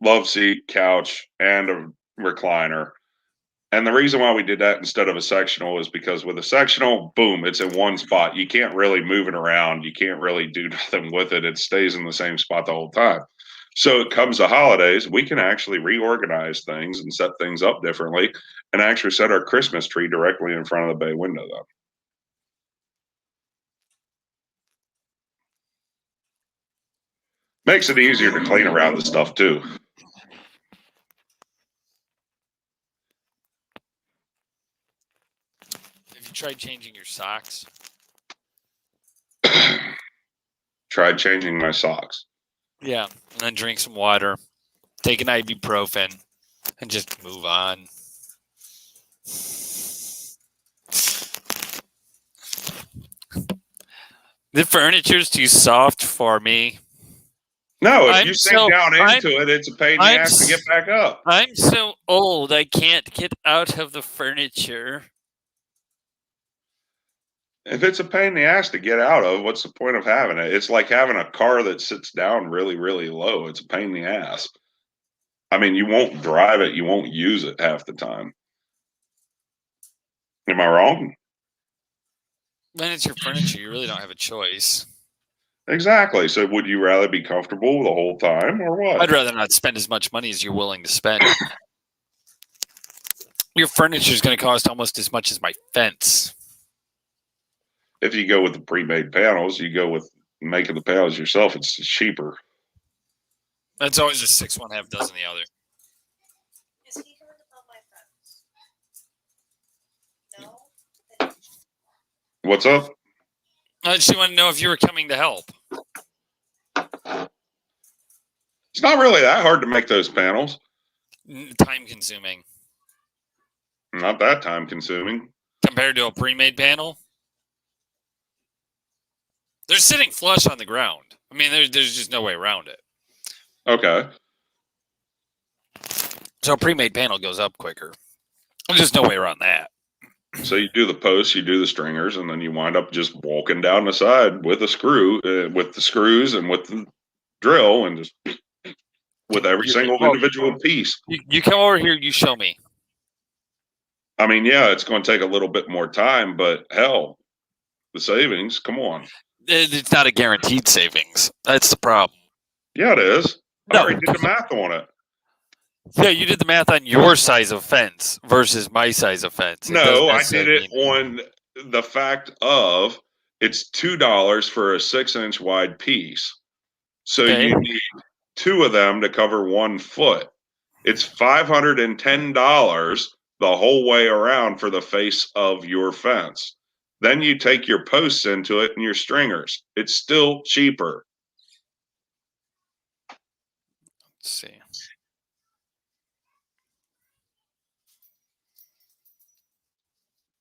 Love seat, couch, and a recliner. And the reason why we did that instead of a sectional is because with a sectional, boom, it's in one spot. You can't really move it around. You can't really do nothing with it. It stays in the same spot the whole time. So it comes to holidays, we can actually reorganize things and set things up differently and actually set our Christmas tree directly in front of the bay window, though. Makes it easier to clean around the stuff, too. Have you tried changing your socks? Tried changing my socks. Yeah, and then drink some water, take an ibuprofen, and just move on. The furniture's too soft for me. No, if you sink down into it, it's a pain in the ass to get back up. I'm so old, I can't get out of the furniture. If it's a pain in the ass to get out of, what's the point of having it? It's like having a car that sits down really, really low. It's a pain in the ass. I mean, you won't drive it. You won't use it half the time. Am I wrong? When it's your furniture, you really don't have a choice. Exactly. So would you rather be comfortable the whole time or what? I'd rather not spend as much money as you're willing to spend. Your furniture is going to cost almost as much as my fence. If you go with the pre-made panels, you go with making the panels yourself, it's cheaper. That's always a 6 1/2 dozen the other. Is he going to help my friends? No? What's up? I just want to know if you were coming to help. It's not really that hard to make those panels. Time consuming. Not that time consuming. Compared to a pre-made panel? They're sitting flush on the ground. I mean, there's just no way around it. Okay. So a pre-made panel goes up quicker. There's just no way around that. So you do the posts, you do the stringers, and then you wind up just walking down the side with a screw, with the screws and with the drill, and just with every single individual piece. You come over here, you show me. I mean, yeah, it's going to take a little bit more time, but hell, the savings, come on. It's not a guaranteed savings. That's the problem. Yeah, it is. No. I already did the math on it. Yeah, you did the math on your size of fence versus my size of fence. No, I did it on the fact of it's $2 for a 6-inch wide piece. So Okay. you need 2 of them to cover 1 foot. It's $510 the whole way around for the face of your fence. Then you take your posts into it and your stringers. It's still cheaper. Let's see.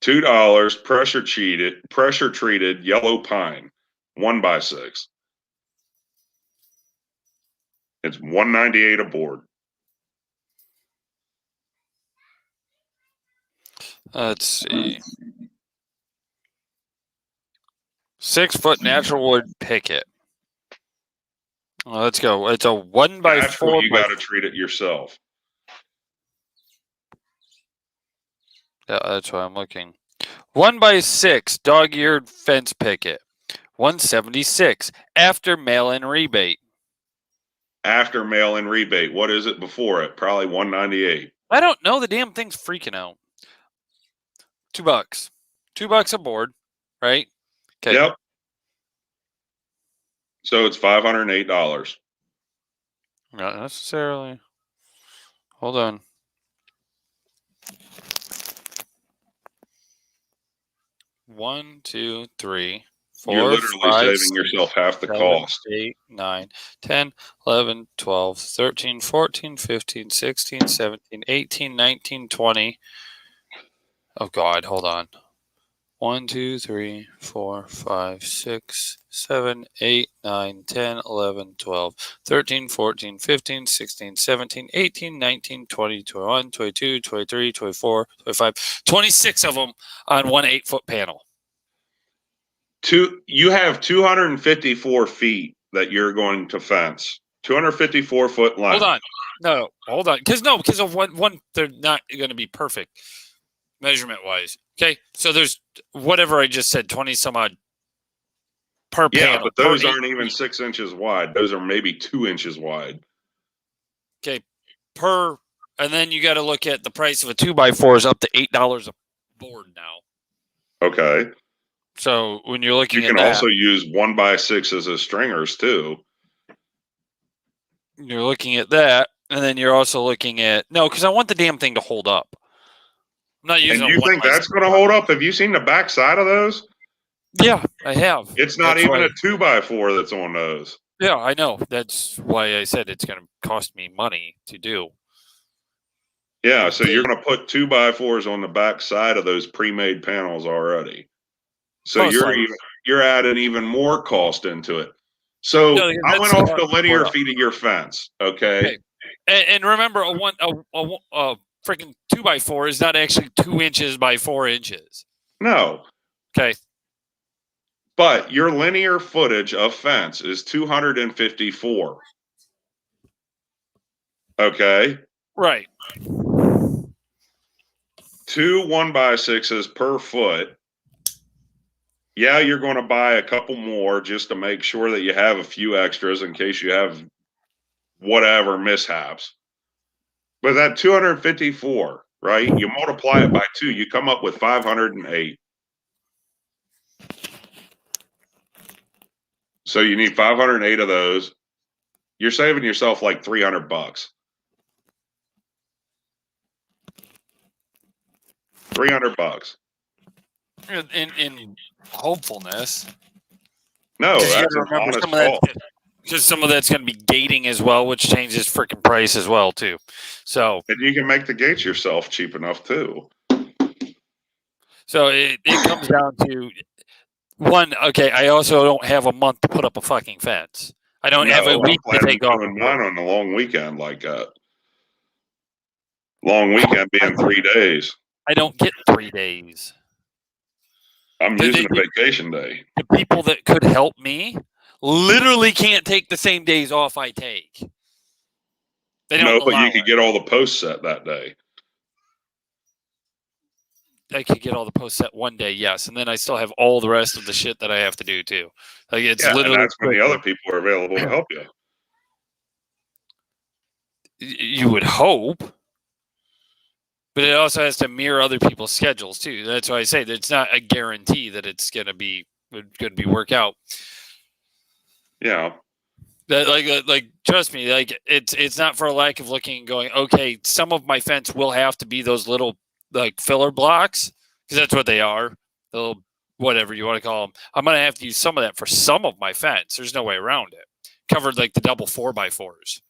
$2 pressure treated yellow pine, 1x6. It's $198 a board. Let's see. 6-foot natural wood picket. Well, let's go. It's a 1x4. You got to treat it yourself. Yeah, that's why I'm looking. 1x6 dog-eared fence picket, $176 after mail-in rebate. After mail-in rebate, what is it before it? Probably $198. I don't know. The damn thing's freaking out. $2. $2 a board, right? Okay. Yep. So it's $508. Not necessarily. Hold on. One, two, three, four, You're literally 5, saving yourself half the 7, cost. 8, 9, 10, 11, 12, 13, 14, 15, 16, 17, 18, 19, 20. Oh, God, hold on. 1, 2, 3, 4, 5, 6, 7, 8, 9, 10, 11, 12, 13, 14, 15, 16, 17, 18, 19, 20, 21, 22, 23, 24, 25, 26 of them on one 8-foot panel. You have 254 feet that you're going to fence. 254 foot length. Hold on. No, hold on. Because of one, they're not going to be perfect measurement wise. Okay, so there's whatever I just said, 20 some odd per panel. Yeah, but those aren't even 6 inches wide. Those are maybe 2 inches wide. Okay, and then you got to look at the price of a 2x4 is up to $8 a board now. Okay. So when you're looking you can also use 1x6 as stringers too. You're looking at that, and then you're also looking at because I want the damn thing to hold up. I'm not using. And you think that's going to hold up? Have you seen the back side of those? Yeah, I have. It's not even a 2x4 that's on those. Yeah, I know. That's why I said it's going to cost me money to do. Yeah, so you're going to put 2x4s on the back side of those pre-made panels already. So you're adding even more cost into it. So I went off the linear feet of your fence, okay? And remember, a freaking 2x4 is not actually 2 inches by 4 inches. No. Okay. But your linear footage of fence is 254. Okay. Right. 2 1x6s per foot. Yeah, you're going to buy a couple more just to make sure that you have a few extras in case you have whatever mishaps. But that 254, right? You multiply it by 2, you come up with 508. So you need 508 of those. You're saving yourself like $300. $300. In hopefulness. No, that's an honest call. Because some of that's going to be gating as well, which changes freaking price as well too. So and you can make the gates yourself cheap enough too. So it comes down to Okay, I also don't have a month to put up a fucking fence. I don't have a No, week I'm to planning take off. doing mine on a long weekend like that. Long weekend being 3 days. I don't get 3 days. I'm using a vacation day. The people that could help me literally can't take the same days off I take. They don't No, but allow you could it. get all the posts set that day. I could get all the posts set one day, yes, and then I still have all the rest of the shit that I have to do too. Like it's Yeah, and literally that's when the other people are available to help you. You would hope, but it also has to mirror other people's schedules too. That's why I say that it's not a guarantee that it's going to be work out. Yeah. That like trust me, like it's not for a lack of looking and going, okay, some of my fence will have to be those little like filler blocks because that's what they are. The little whatever you want to call them. I'm gonna have to use some of that for some of my fence. There's no way around it. Covered like the double 4x4s.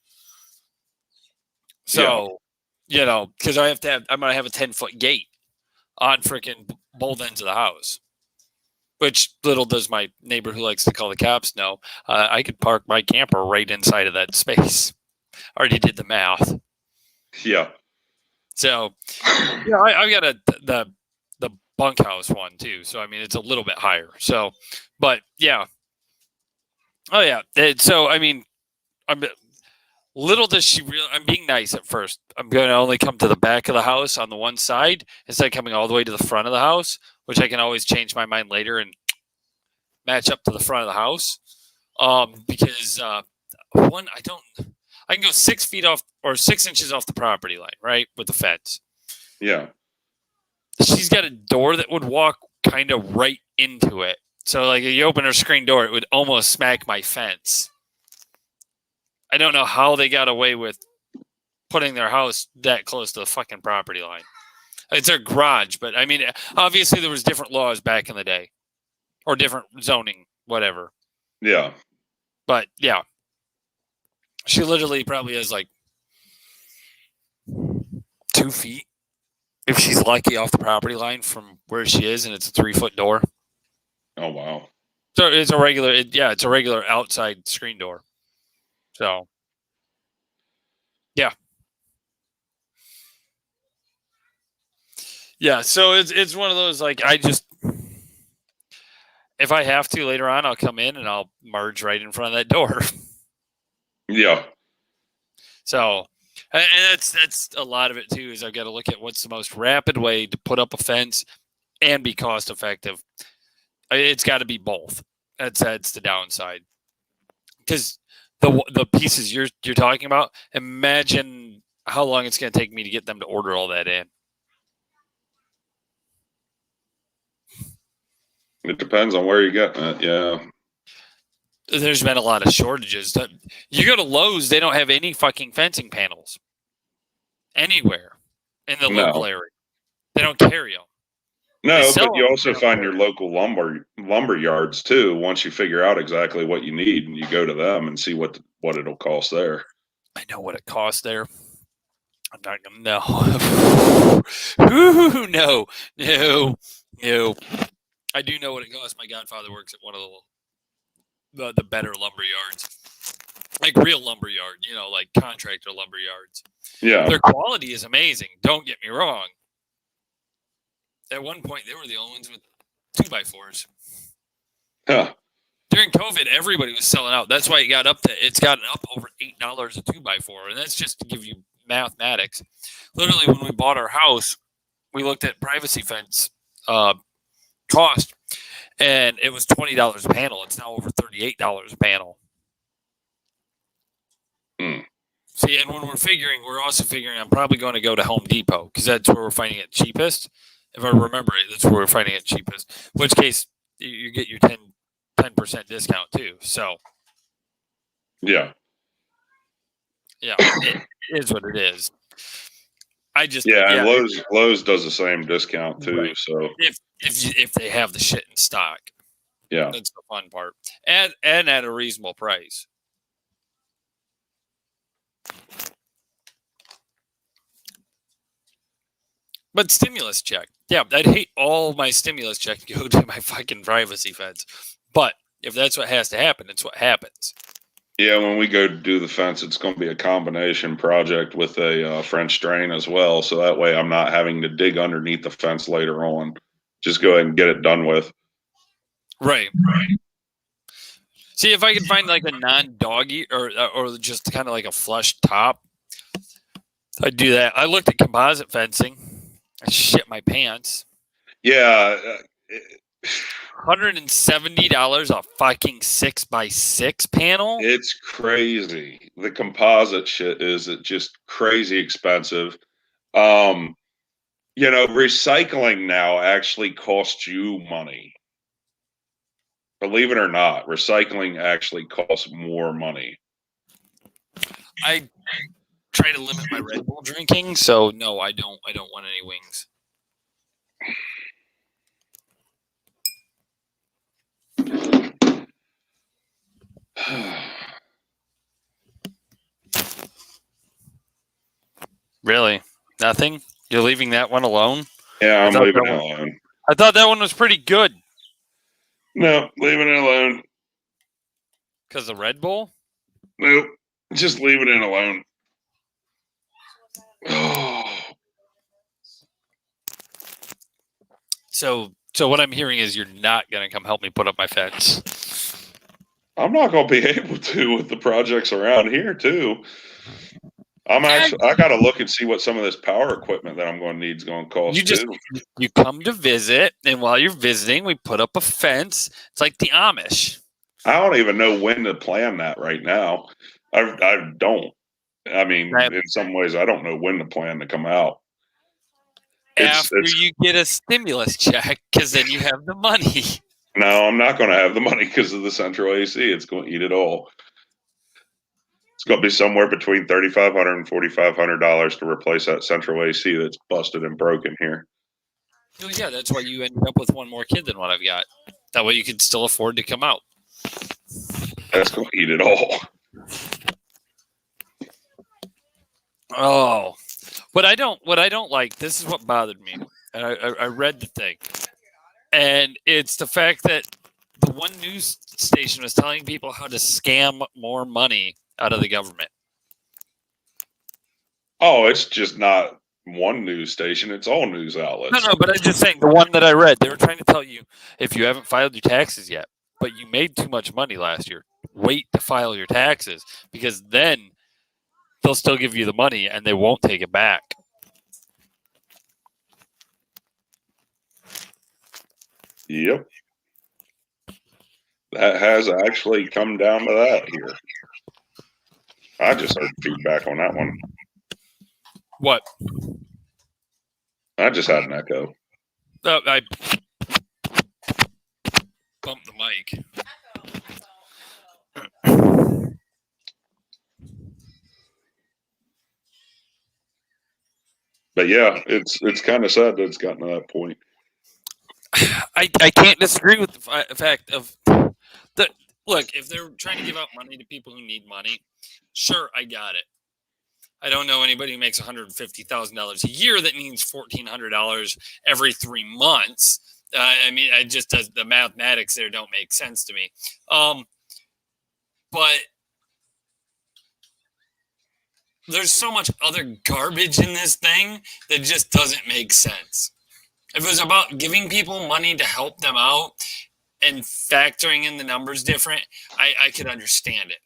So, because I'm gonna have a 10-foot gate on freaking both ends of the house. Which little does my neighbor who likes to call the cops know, I could park my camper right inside of that space. Already did the math. Yeah. So, I've got the bunkhouse one too. So I mean, it's a little bit higher. So, but yeah. Oh yeah. So I mean, little does she realize I'm being nice at first. I'm going to only come to the back of the house on the one side instead of coming all the way to the front of the house, which I can always change my mind later and match up to the front of the house. Because I can go 6 feet off or 6 inches off the property line, right, with the fence. Yeah. She's got a door that would walk kind of right into it. So, like, if you open her screen door, it would almost smack my fence. I don't know how they got away with putting their house that close to the fucking property line. It's their garage, but I mean, obviously there was different laws back in the day, or different zoning, whatever. Yeah. But yeah, she literally probably has like 2 feet, if she's lucky, off the property line from where she is, and it's a 3-foot door. Oh wow. So it's a regular, it's a regular outside screen door. So yeah. Yeah, so it's one of those, like, if I have to later on, I'll come in and I'll merge right in front of that door. Yeah. So, and that's a lot of it too, is I've got to look at what's the most rapid way to put up a fence and be cost effective. It's got to be both. That's the downside. Because the pieces you're talking about, imagine how long it's going to take me to get them to order all that in. It depends on where you're getting it. Yeah. There's been a lot of shortages. You go to Lowe's, they don't have any fucking fencing panels anywhere in the local area. They don't carry them. No, but you also find your local lumber yards too. Once you figure out exactly what you need, and you go to them and see what it'll cost there. I know what it costs there. I'm not gonna know. Ooh, no. I do know what it costs. My godfather works at one of the better lumber yards, like real lumber yard. Like contractor lumber yards. Yeah, their quality is amazing. Don't get me wrong. At one point, they were the only ones with 2x4s. Huh. During COVID, everybody was selling out. That's why it's gotten up over $8 a 2x4, and that's just to give you mathematics. Literally, when we bought our house, we looked at privacy fence cost, and it was $20 a panel. It's now over $38 a panel. See, and when we're also figuring I'm probably going to go to Home Depot because that's where we're finding it cheapest. If I remember it, that's where we're finding it cheapest. In which case, you get your 10% discount too. So, yeah, it is what it is. and Lowe's does the same discount too. Right. So if they have the shit in stock, yeah, that's the fun part, and at a reasonable price. But stimulus check. Yeah, I'd hate all my stimulus check to go to my fucking privacy fence. But if that's what has to happen, it's what happens. Yeah, when we go to do the fence, it's going to be a combination project with a French drain as well. So that way I'm not having to dig underneath the fence later on. Just go ahead and get it done with. Right. See, if I could find like a non-doggy or just kind of like a flush top, I'd do that. I looked at composite fencing. I shit my pants. Yeah. $170 a fucking 6x6 panel. It's crazy. The composite shit is just crazy expensive. Recycling now actually costs you money. Believe it or not, recycling actually costs more money. I try to limit my Red Bull drinking, so no, I don't want any wings. Really? Nothing? You're leaving that one alone? Yeah, I'm leaving it alone. I thought that one was pretty good. No, leaving it alone. Because of Red Bull? Nope. Just leaving it alone. Oh. So what I'm hearing is you're not going to come help me put up my fence. I'm not going to be able to with the projects around here, too. I got to look and see what some of this power equipment that I'm going to need is going to cost, too. You come to visit, and while you're visiting, we put up a fence. It's like the Amish. I don't even know when to plan that right now. I don't. I mean, in some ways, I don't know when to plan to come out. After you get a stimulus check, because then you have the money. No, I'm not going to have the money because of the central AC. It's going to eat it all. It's going to be somewhere between $3,500 and $4,500 to replace that central AC that's busted and broken here. Well, yeah, that's why you ended up with one more kid than what I've got. That way you could still afford to come out. That's going to eat it all. Oh, what I don't like. This is what bothered me. And I read the thing, and it's the fact that the one news station was telling people how to scam more money out of the government. Oh, it's just not one news station. It's all news outlets. No, but I'm just saying the one that I read, they were trying to tell you if you haven't filed your taxes yet, but you made too much money last year, wait to file your taxes because then they'll still give you the money and they won't take it back. Yep. That has actually come down to that here. I just heard feedback on that one. What? I just had an echo. I bumped the mic. But yeah, it's kind of sad that it's gotten to that point. I can't disagree with the fact of that. Look, if they're trying to give out money to people who need money, sure, I got it. I don't know anybody who makes $150,000 a year that needs $1,400 every 3 months. I mean, the mathematics there don't make sense to me. But there's so much other garbage in this thing that just doesn't make sense. If it was about giving people money to help them out and factoring in the numbers different, I could understand it.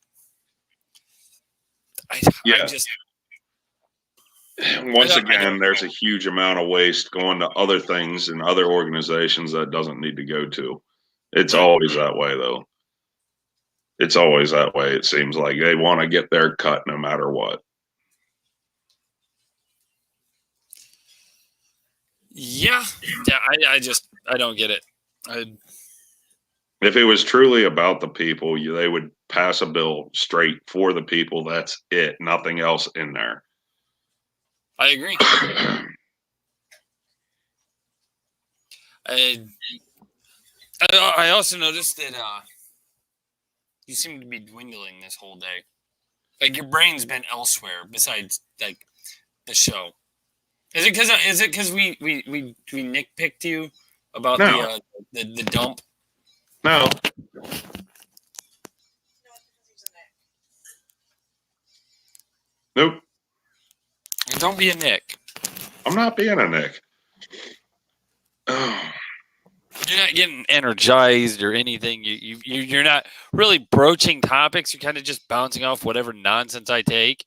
Once again, there's a huge amount of waste going to other things and other organizations that doesn't need to go to. It's always that way, though. It's always that way. It seems like they want to get their cut no matter what. Yeah. I don't get it. If it was truly about the people, they would pass a bill straight for the people. That's it. Nothing else in there. I agree. I also noticed that you seem to be dwindling this whole day. Like your brain's been elsewhere besides like the show. Is it because we nitpicked you about No. the dump? No. No, because he's a Nick. Nope. Don't be a Nick. I'm not being a Nick. Oh. You're not getting energized or anything. You're not really broaching topics. You're kind of just bouncing off whatever nonsense I take.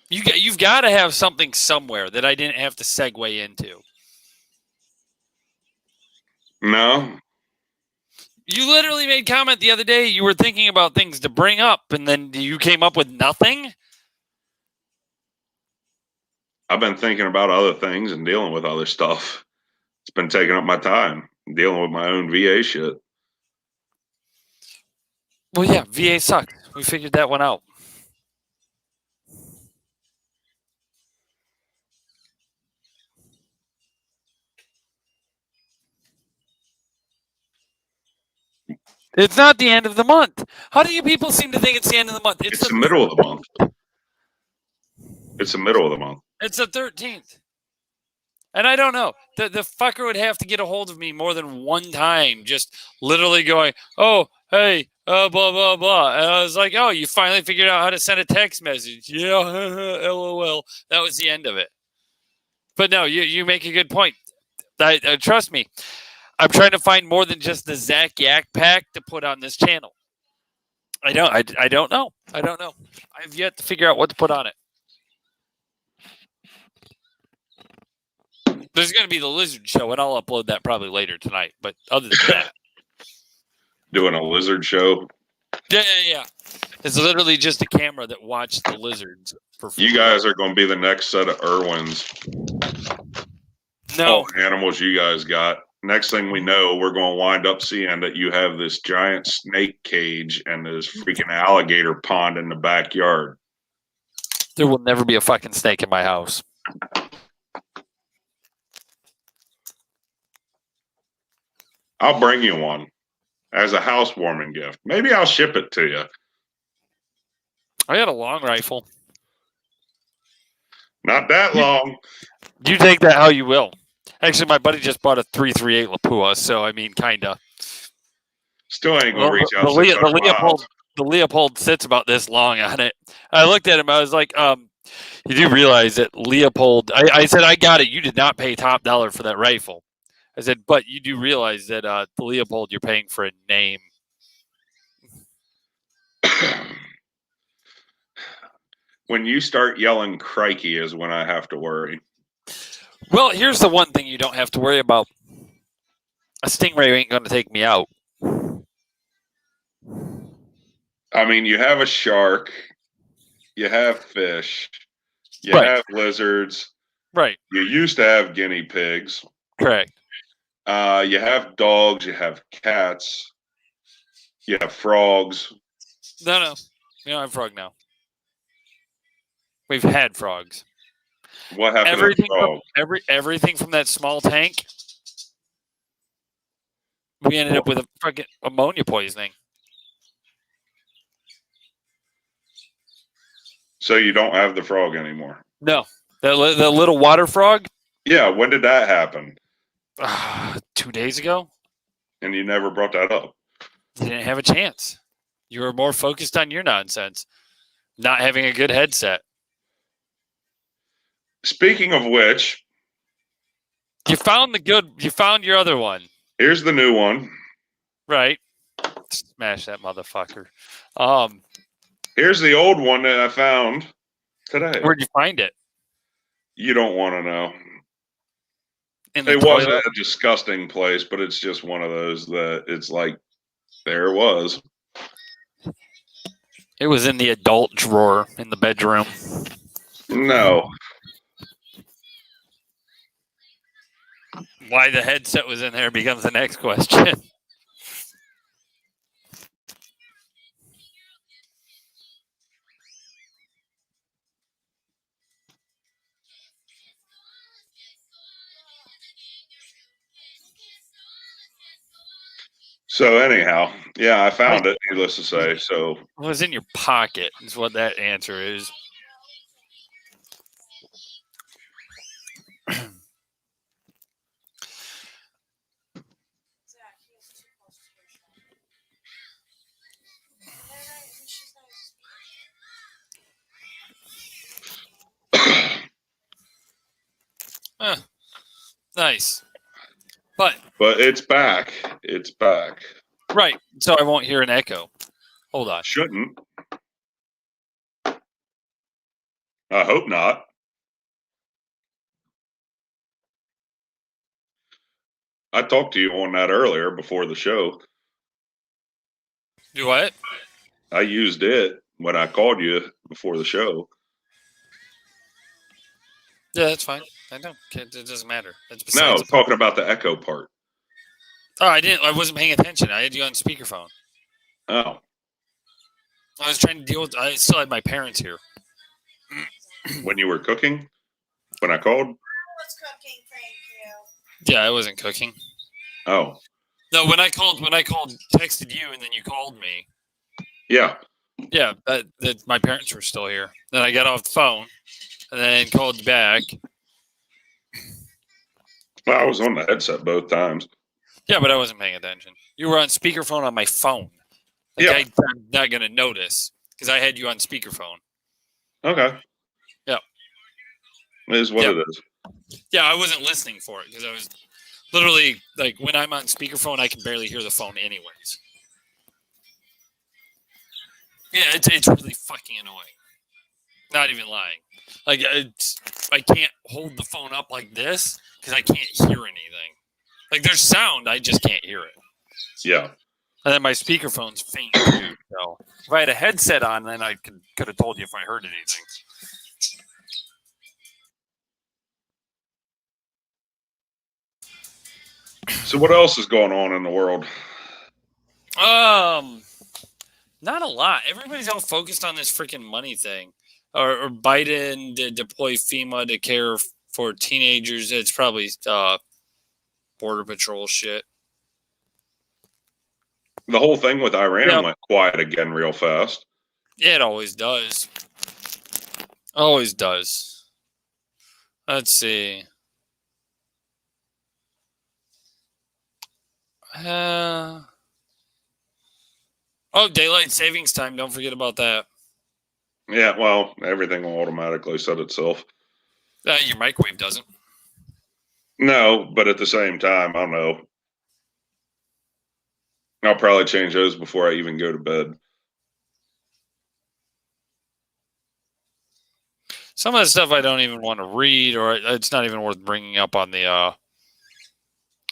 You've got to have something somewhere that I didn't have to segue into. No. You literally made comment the other day. You were thinking about things to bring up, and then you came up with nothing. I've been thinking about other things and dealing with other stuff. It's been taking up my time dealing with my own VA shit. Well, yeah, VA sucks. We figured that one out. It's not the end of the month. How do you people seem to think it's the end of the month? It's the middle of the month. It's the middle of the month. It's the 13th. And I don't know. The fucker would have to get a hold of me more than one time, just literally going, oh, hey, blah, blah, blah. And I was like, oh, you finally figured out how to send a text message. Yeah, LOL. That was the end of it. But no, you make a good point. Trust me. I'm trying to find more than just the Zac Yak Pac to put on this channel. I don't know. I don't know. I've yet to figure out what to put on it. There's going to be the Lizard Show, and I'll upload that probably later tonight. But other than that, Doing a lizard show. yeah. It's literally just a camera that watched the lizards for free. You guys are going to be the next set of Irwins. No, All the animals you guys got. Next thing we know, we're going to wind up seeing that you have this giant snake cage and this freaking alligator pond in the backyard. there will never be a fucking snake in my house. I'll bring you one as a housewarming gift. Maybe I'll ship it to you. I got a long rifle. Not that long. You take that how you will. Actually, my buddy just bought a 338 Lapua, so I mean, kinda. Still ain't going to reach out the 600 miles. Leopold sits about this long on it. I looked at him. I was like, you do realize that Leopold, I said, I got it. You did not pay top dollar for that rifle. I said, but you do realize that the Leopold, you're paying for a name. When you start yelling crikey is when I have to worry. Well, here's the one thing you don't have to worry about. A stingray ain't going to take me out. I mean, you have a shark, you have fish, you Right. have lizards. Right. You used to have guinea pigs. Correct. You have dogs, you have cats, you have frogs. No. We don't have frog now. We've had frogs. What happened to the frog? Everything from that small tank, we ended up with a fucking ammonia poisoning. So you don't have the frog anymore? No. The little water frog? Yeah, when did that happen? 2 days ago? And you never brought that up. You didn't have a chance. You were more focused on your nonsense, not having a good headset. Speaking of which, You found your other one. here's the new one. Right. Smash that motherfucker. Here's the old one that I found today. Where'd you find it? You don't want to know. In the It wasn't toilet? a disgusting place, but it's just one of those that it's like, there it was. It was in the adult drawer in the bedroom. No. Why the headset was in there becomes the next question. So anyhow, yeah, I found it, needless to say. So It was in your pocket, is what that answer is. Nice. But it's back. It's back. right, so I won't hear an echo. Hold on. Shouldn't. I hope not. I talked to you on that earlier before the show. Do what? I used it when I called you before the show. Yeah, that's fine. I know. It doesn't matter. That's No, besides. talking about the echo part. Oh, I didn't. I wasn't paying attention. I had you on speakerphone. Oh, I was trying to deal with. I still had my parents here. when you were cooking? When I called? I was cooking, thank you. Yeah, I wasn't cooking. Oh, No, when I called, texted you, and then you called me. yeah. Yeah, that my parents were still here. Then I got off the phone, and then called you back. Well, I was on the headset both times. Yeah, but I wasn't paying attention. You were on speakerphone on my phone. Like, Yeah. I'm not gonna notice because I had you on speakerphone. Okay. Yeah. It is what it is. Yeah, I wasn't listening for it because I was literally like when I'm on speakerphone, I can barely hear the phone anyways. Yeah, it's really fucking annoying. Not even lying. Like I can't hold the phone up like this because I can't hear anything. Like there's sound, I just can't hear it. Yeah. And then my speakerphone's faint too. So if I had a headset on, then I could have told you if I heard anything. So what else is going on in the world? Not a lot. Everybody's all focused on this freaking money thing. Or Biden to deploy FEMA to care for teenagers. It's probably Border Patrol shit. The whole thing with Iran went quiet again real fast. It always does. Always does. Let's see. Daylight savings time. Don't forget about that. Yeah, well, everything will automatically set itself. Your microwave doesn't. No, but at the same time, I don't know. I'll probably change those before I even go to bed. Some of the stuff I don't even want to read, or it's not even worth bringing up on the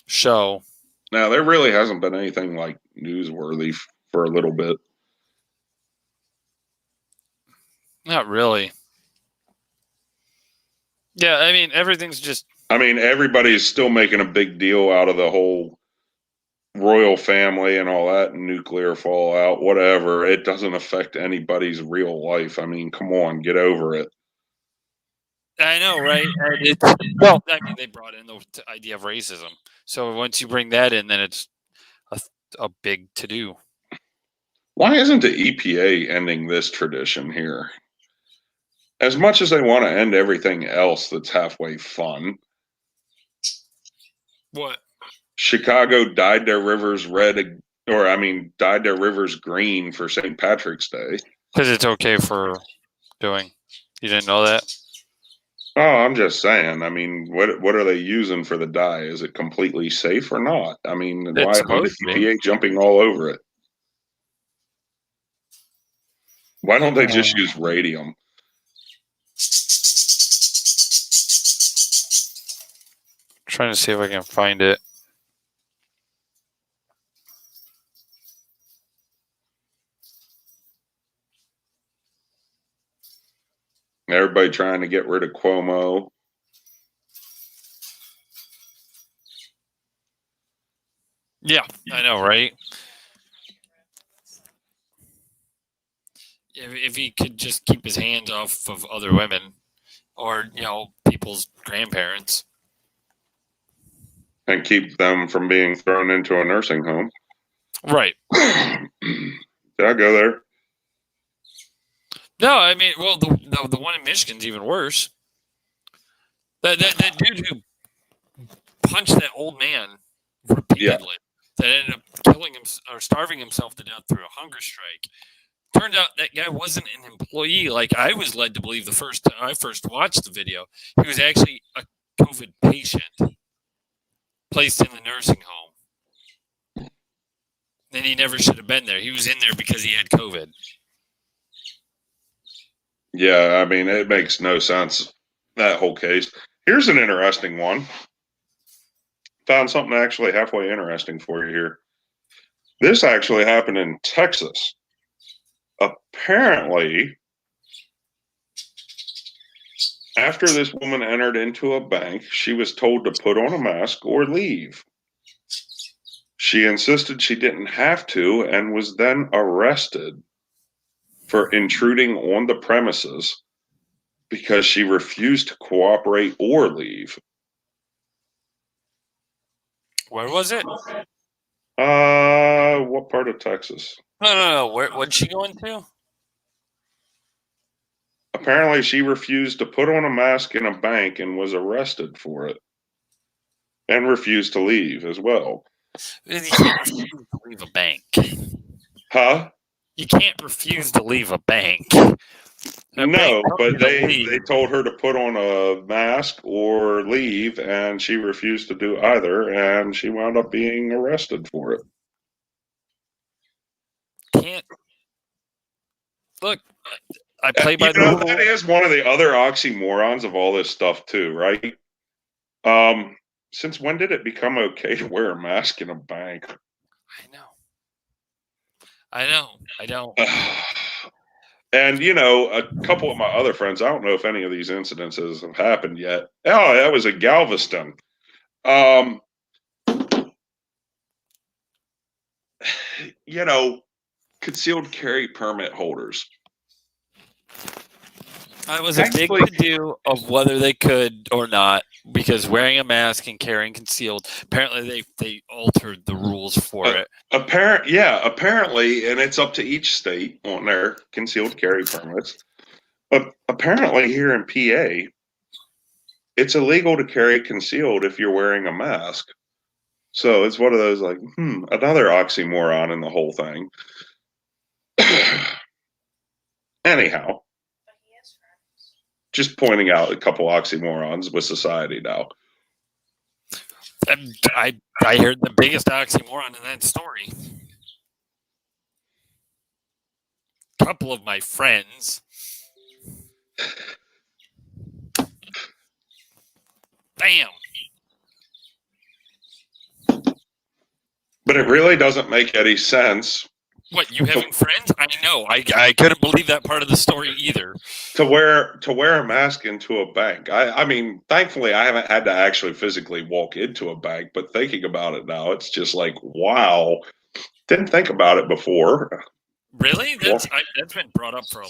show. Now, there really hasn't been anything like newsworthy for a little bit. Not really. Yeah, I mean, everything's just... I mean, everybody's still making a big deal out of the whole royal family and all that, nuclear fallout, whatever. It doesn't affect anybody's real life. I mean, come on, get over it. I know, right? Well, I mean, they brought in the idea of racism. So once you bring that in, then it's a big to-do. Why isn't the EPA ending this tradition here? As much as they want to end everything else that's halfway fun. What? Chicago dyed their rivers red, dyed their rivers green for St. Patrick's Day. Because it's okay for doing. You didn't know that? Oh, I'm just saying. I mean, what are they using for the dye? Is it completely safe or not? I mean, why is the EPA jumping all over it? Why don't they just use radium? Trying to see if I can find it. Everybody trying to get rid of Cuomo. Yeah, I know, right? If he could just keep his hands off of other women or, people's grandparents. And keep them from being thrown into a nursing home. Right. Did I go there? No, I mean, well, the one in Michigan's even worse. That dude who punched that old man repeatedly, that ended up killing him or starving himself to death through a hunger strike. Turned out that guy wasn't an employee like I was led to believe the first time I first watched the video. He was actually COVID patient placed in the nursing home. Then he never should have been there. He was in there because he had COVID. Yeah, I mean, it makes no sense, that whole case. Here's an interesting one. Found something actually halfway interesting for you here. This actually happened in Texas. Apparently, after this woman entered into a bank, she was told to put on a mask or leave. She insisted she didn't have to and was then arrested for intruding on the premises because she refused to cooperate or leave. Where was it? What part of Texas? No. What'd she go into? Apparently, she refused to put on a mask in a bank and was arrested for it, and refused to leave as well. You can't refuse to leave a bank. Huh? You can't refuse to leave a bank. No, but they told her to put on a mask or leave, and she refused to do either, and she wound up being arrested for it. Can't look. I play by the rules. That is one of the other oxymorons of all this stuff too, right? Since when did it become okay to wear a mask in a bank? I know. And, a couple of my other friends, I don't know if any of these incidences have happened yet. Oh, that was in Galveston. Concealed carry permit holders. It was a big to-do of whether they could or not, because wearing a mask and carrying concealed, apparently they altered the rules for it. Apparently, and it's up to each state on their concealed carry permits. But apparently here in PA, it's illegal to carry concealed if you're wearing a mask. So it's one of those another oxymoron in the whole thing. Anyhow. Just pointing out a couple oxymorons with society now. I heard the biggest oxymoron in that story. A couple of my friends. Bam. But it really doesn't make any sense. What, you having friends? I know. I couldn't believe that part of the story either. To wear a mask into a bank. I mean, thankfully, I haven't had to actually physically walk into a bank, but thinking about it now, it's just like, wow. Didn't think about it before. Really? That's been brought up for a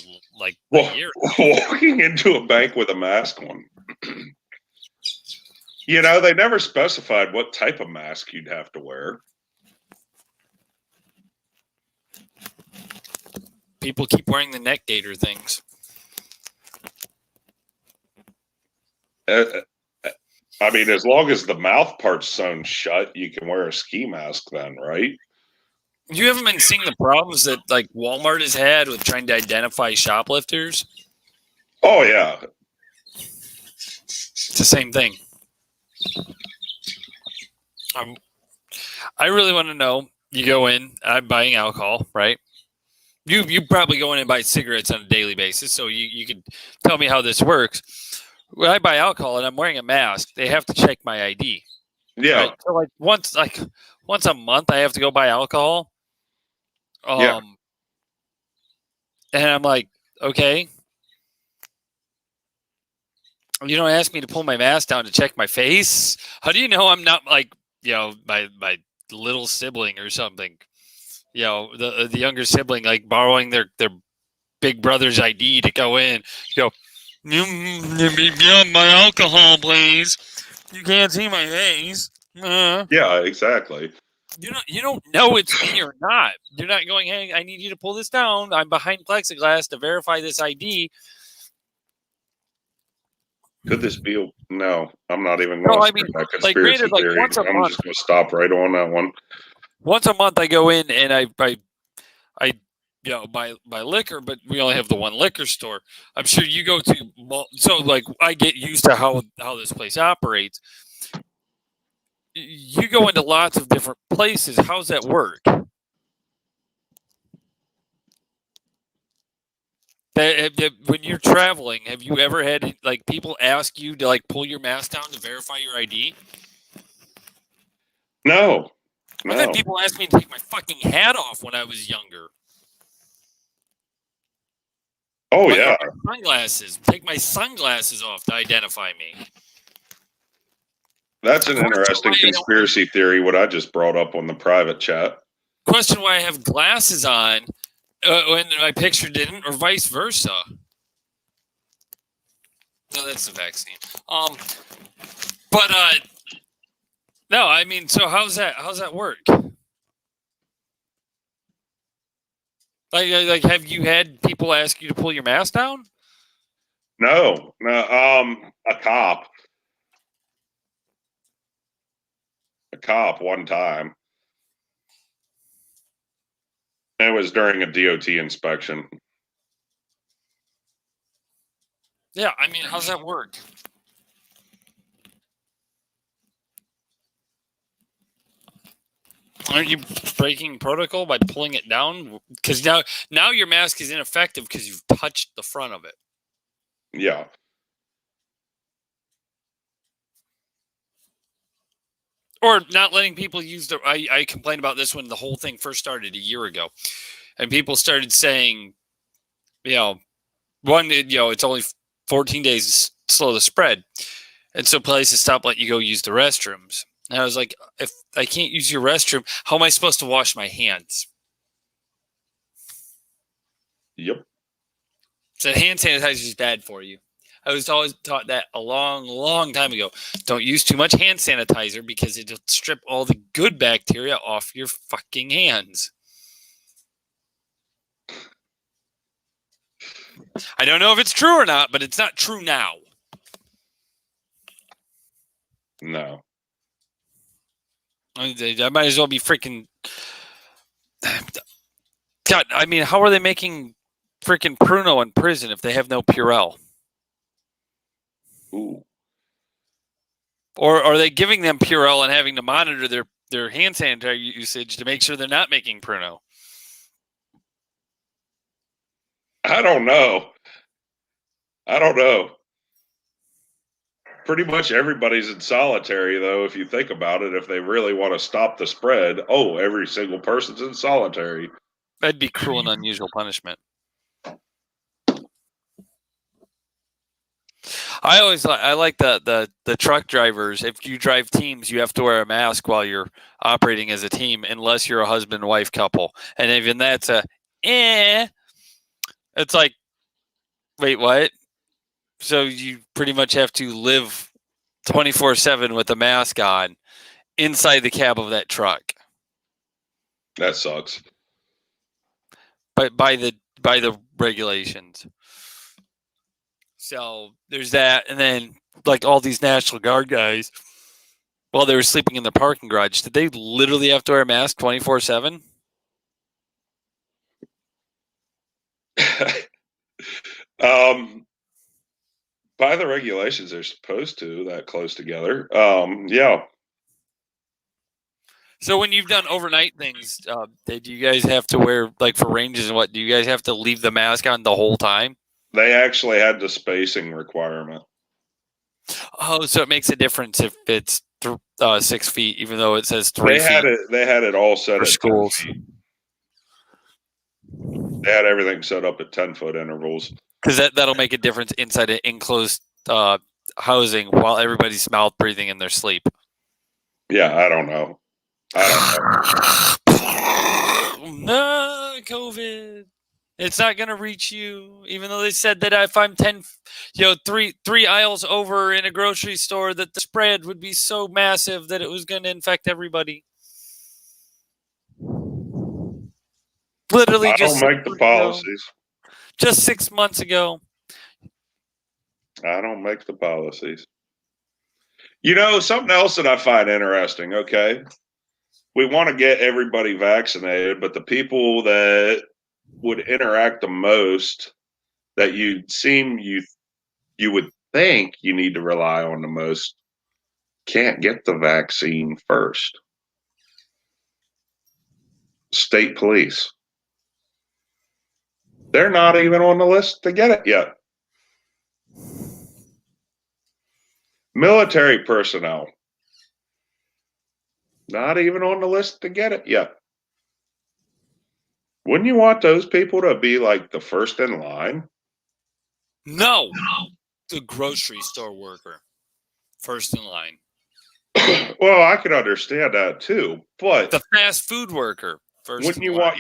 year. Walking into a bank with a mask on. They never specified what type of mask you'd have to wear. People keep wearing the neck gaiter things. I mean, as long as the mouth part's sewn shut, you can wear a ski mask then, right? You haven't been seeing the problems that Walmart has had with trying to identify shoplifters? Oh, yeah. It's the same thing. I really want to know. You go in, I'm buying alcohol, right? You probably go in and buy cigarettes on a daily basis, so you can tell me how this works. When I buy alcohol and I'm wearing a mask, they have to check my ID. Yeah. Right? So once a month, I have to go buy alcohol. Yeah. And I'm like, okay. You don't ask me to pull my mask down to check my face. How do you know I'm not my little sibling or something? The younger sibling, borrowing their big brother's ID to go in. Go, my alcohol, please. You can't see my face. Yeah, exactly. You don't know it's me or not. You're not going, hey, I need you to pull this down. I'm behind plexiglass to verify this ID. Could this be? No, I'm not even going to start that conspiracy theory. I'm just going to stop right on that one. Once a month, I go in and I buy liquor, but we only have the one liquor store. I'm sure you go to so like I get used to how this place operates. You go into lots of different places. How's that work? When you're traveling, have you ever had like people ask you to like pull your mask down to verify your ID? No. I've had people ask me to take my fucking hat off when I was younger. Oh, yeah. Sunglasses. Take my sunglasses off to identify me. That's an interesting conspiracy theory, what I just brought up on the private chat. Question why I have glasses on when my picture didn't, or vice versa. No, that's the vaccine. But no, I mean, so how's that work? Like, have you had people ask you to pull your mask down? No. A cop one time. It was during a DOT inspection. Yeah, I mean, how's that work? Aren't you breaking protocol by pulling it down? Because now your mask is ineffective because you've touched the front of it. Yeah. Or not letting people use the. I complained about this when the whole thing first started a year ago, and people started saying, it's only 14 days to slow the spread, and so places stopped letting you go use the restrooms. And I was like, if I can't use your restroom, how am I supposed to wash my hands? Yep. So hand sanitizer is bad for you. I was always taught that a long, long time ago. Don't use too much hand sanitizer because it'll strip all the good bacteria off your fucking hands. I don't know if it's true or not, but it's not true now. No. I might as well be freaking. God, I mean, how are they making freaking Pruno in prison if they have no Purell? Ooh. Or are they giving them Purell and having to monitor their hand sanitizer usage to make sure they're not making Pruno? I don't know. Pretty much everybody's in solitary, though, if you think about it. If they really want to stop the spread, every single person's in solitary. That'd be cruel and unusual punishment. I like the truck drivers. If you drive teams, you have to wear a mask while you're operating as a team, unless you're a husband-wife couple. And even that's It's like, wait, what? So you pretty much have to live 24/7 with a mask on inside the cab of that truck. That sucks. But by the regulations. So there's that, and then like all these National Guard guys, while they were sleeping in the parking garage, did they literally have to wear a mask 24/7? By the regulations, they're supposed to that close together. Yeah. So when you've done overnight things, do you guys have to wear, like for ranges and what? Do you guys have to leave the mask on the whole time? They actually had the spacing requirement. Oh, so it makes a difference if it's 6 feet, even though it says 3 feet. They had it all set for at schools. 10 feet. They had everything set up at 10-foot intervals. Because that'll make a difference inside an enclosed housing while everybody's mouth breathing in their sleep. Yeah, I don't know. No, COVID. It's not going to reach you, even though they said that if I'm 3 aisles over in a grocery store, that the spread would be so massive that it was going to infect everybody. Literally, I don't make the policies. Just 6 months ago. I don't make the policies. Something else that I find interesting, okay? We want to get everybody vaccinated, but the people that would interact the most, that you would think you need to rely on the most, can't get the vaccine first. State police. They're not even on the list to get it yet. Military personnel. Not even on the list to get it yet. Wouldn't you want those people to be like the first in line? No. The grocery store worker. First in line. Well, I could understand that too, but The fast food worker. First wouldn't in you line.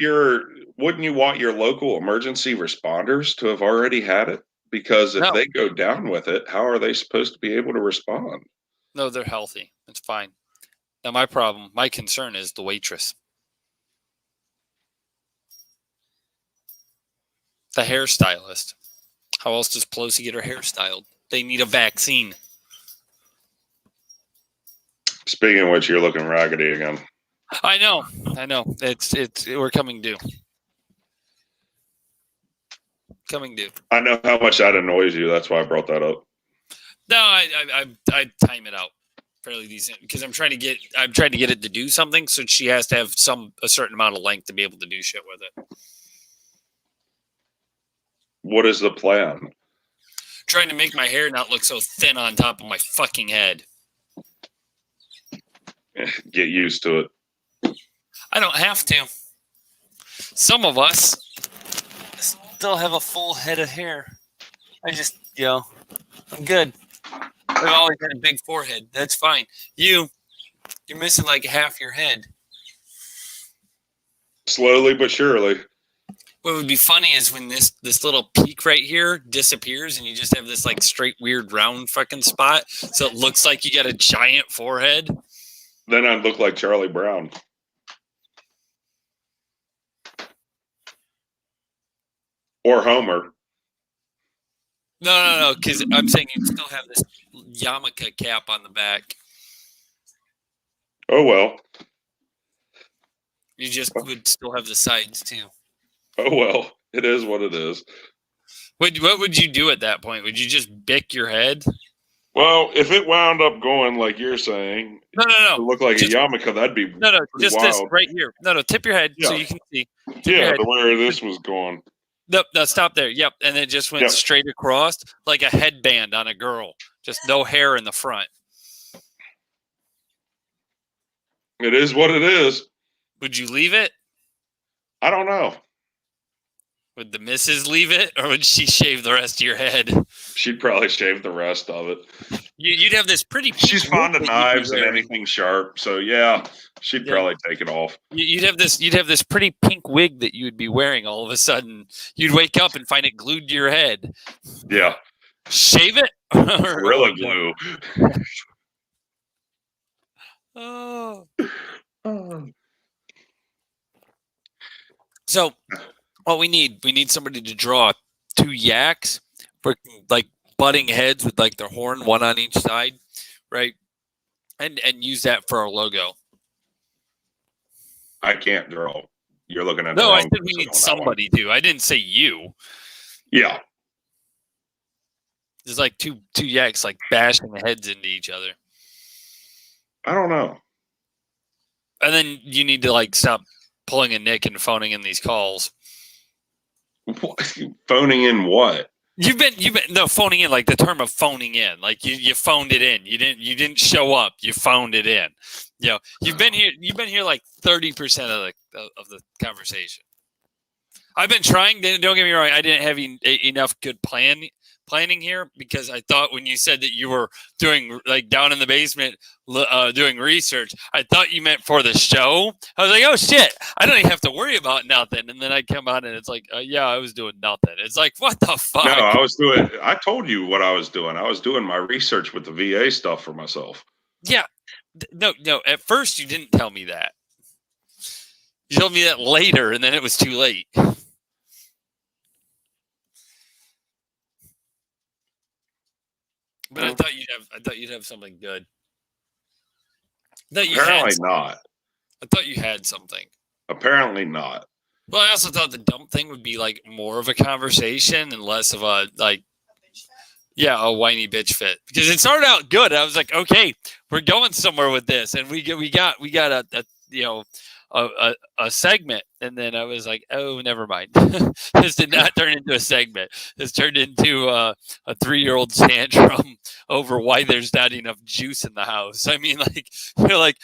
want your local emergency responders to have already had it? Because if No. they go down with it, how are they supposed to be able to respond? No, they're healthy. It's fine. Now, my concern is the waitress. The hairstylist. How else does Pelosi get her hair styled? They need a vaccine. Speaking of which, you're looking raggedy again. I know. We're coming due. Coming due. I know how much that annoys you. That's why I brought that up. No, I time it out fairly decent because I'm trying to get it to do something, so she has to have a certain amount of length to be able to do shit with it. What is the plan? Trying to make my hair not look so thin on top of my fucking head. Get used to it. I don't have to. Some of us still have a full head of hair. I just, I'm good. I've always had a big forehead. That's fine. You're missing like half your head. Slowly but surely. What would be funny is when this little peak right here disappears and you just have this like straight weird round fucking spot, so it looks like you got a giant forehead. Then I'd look like Charlie Brown. Or Homer. No, because I'm saying you still have this yarmulke cap on the back. Oh, well. You just would still have the sides, too. Oh, well. It is what it is. What would you do at that point? Would you just bick your head? Well, if it wound up going like you're saying, No. to look like just, a yarmulke, that'd be just wild. this right here. No, tip your head so you can see. The where this was going. No, stop there. Yep, and it just went straight across like a headband on a girl. Just no hair in the front. It is what it is. Would you leave it? I don't know. Would the missus leave it, or would she shave the rest of your head? She'd probably shave the rest of it. You'd have this pretty. She's fond of knives and anything sharp, so yeah, she'd probably take it off. You'd have this pretty pink wig that you would be wearing. All of a sudden, you'd wake up and find it glued to your head. Yeah. Shave it. Gorilla glue. Oh. So, what we need somebody to draw 2 yaks for like butting heads with like their horn, one on each side, right? And use that for our logo. I can't draw. You're looking at no. I said we need somebody to. I didn't say you. Yeah. There's like two yaks like bashing the heads into each other. I don't know. And then you need to like stop pulling a Nick and phoning in these calls. What? Phoning in what? You've been phoning in, like the term of phoning in, like you phoned it in. You didn't show up. You phoned it in. You've been here like 30% of the conversation. I've been trying. Don't get me wrong. I didn't have enough good planning here because I thought when you said that you were doing like down in the basement doing research, I thought you meant for the show. I was like, oh shit, I don't even have to worry about nothing. And then I come on and it's like, yeah, I was doing nothing. It's like, what the fuck? No, I told you what I was doing. I was doing my research with the VA stuff for myself. Yeah. No. At first you didn't tell me that. You told me that later and then it was too late. But I thought you'd have something good. Apparently not. I thought you had something. Apparently not. Well, I also thought the dump thing would be like more of a conversation and less of a like, yeah, a whiny bitch fit, because it started out good. I was like, okay, we're going somewhere with this, and we got a you know a segment, and then I was like, oh, never mind. This did not turn into a segment. This turned into a 3-year-old tantrum over why there's not enough juice in the house. I mean, like, you're like,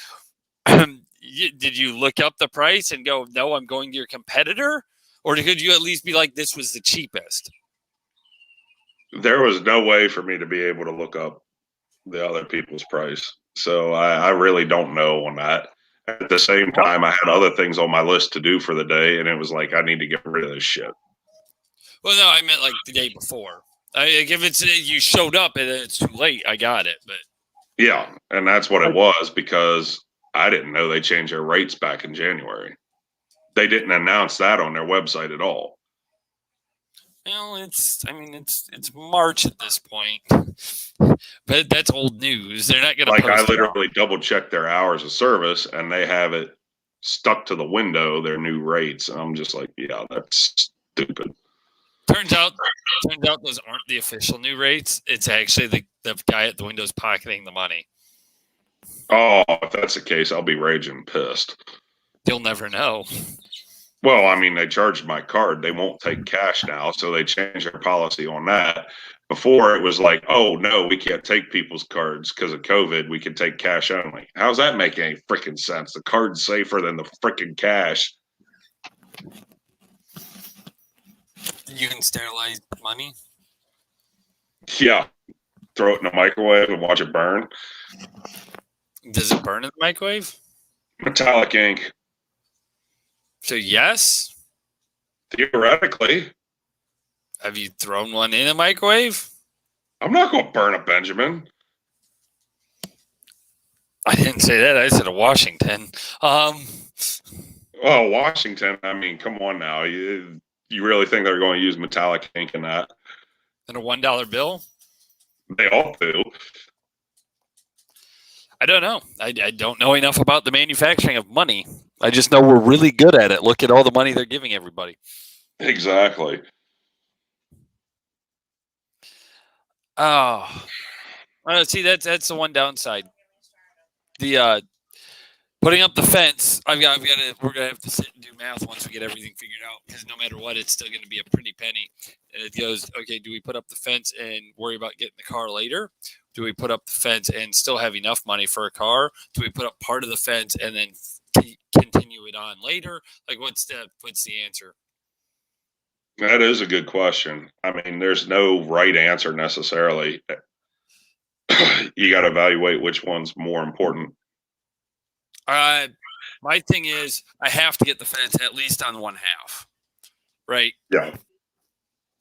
did you look up the price and go, no, I'm going to your competitor, or could you at least be like, this was the cheapest? There was no way for me to be able to look up the other people's price. So I really don't know on that. At the same time, I had other things on my list to do for the day, and it was like, I need to get rid of this shit. Well, no, I meant like the day before. Like if it's you showed up and it's too late, I got it. But yeah, and that's what it was, because I didn't know they changed their rates back in January. They didn't announce that on their website at all. well, it's March at this point, but that's old news. They're not going to Like, I post it literally double checked their hours of service, and they have it stuck to the window, their new rates. And I'm just like, yeah, that's stupid. Turns out those aren't the official new rates. It's actually the guy at the window's pocketing the money. Oh, if that's the case, I'll be raging pissed. You'll never know. Well, I mean, they charged my card. They won't take cash now, so they changed their policy on that. Before, it was like, oh, no, we can't take people's cards because of COVID. We can take cash only. How's that make any freaking sense? The card's safer than the freaking cash. You can sterilize money. Yeah. Throw it in the microwave and watch it burn. Does it burn in the microwave? Metallic ink. So yes. Theoretically. Have you thrown one in a microwave? I'm not going to burn a Benjamin. I didn't say that. I said a Washington. Oh, Washington. I mean, come on now. You really think they're going to use metallic ink in that? And a $1 bill? They all do. I don't know. I don't know enough about the manufacturing of money. I just know we're really good at it. Look at all the money they're giving everybody. Exactly. Oh, see, that's the one downside. The putting up the fence. We're gonna have to sit and do math once we get everything figured out, because no matter what, it's still gonna be a pretty penny. And it goes, okay, do we put up the fence and worry about getting the car later? Do we put up the fence and still have enough money for a car? Do we put up part of the fence and then continue it on later? Like, what's the answer? That is a good question. I mean, there's no right answer necessarily. You got to evaluate which one's more important. My thing is, I have to get the fence at least on one half, right? Yeah.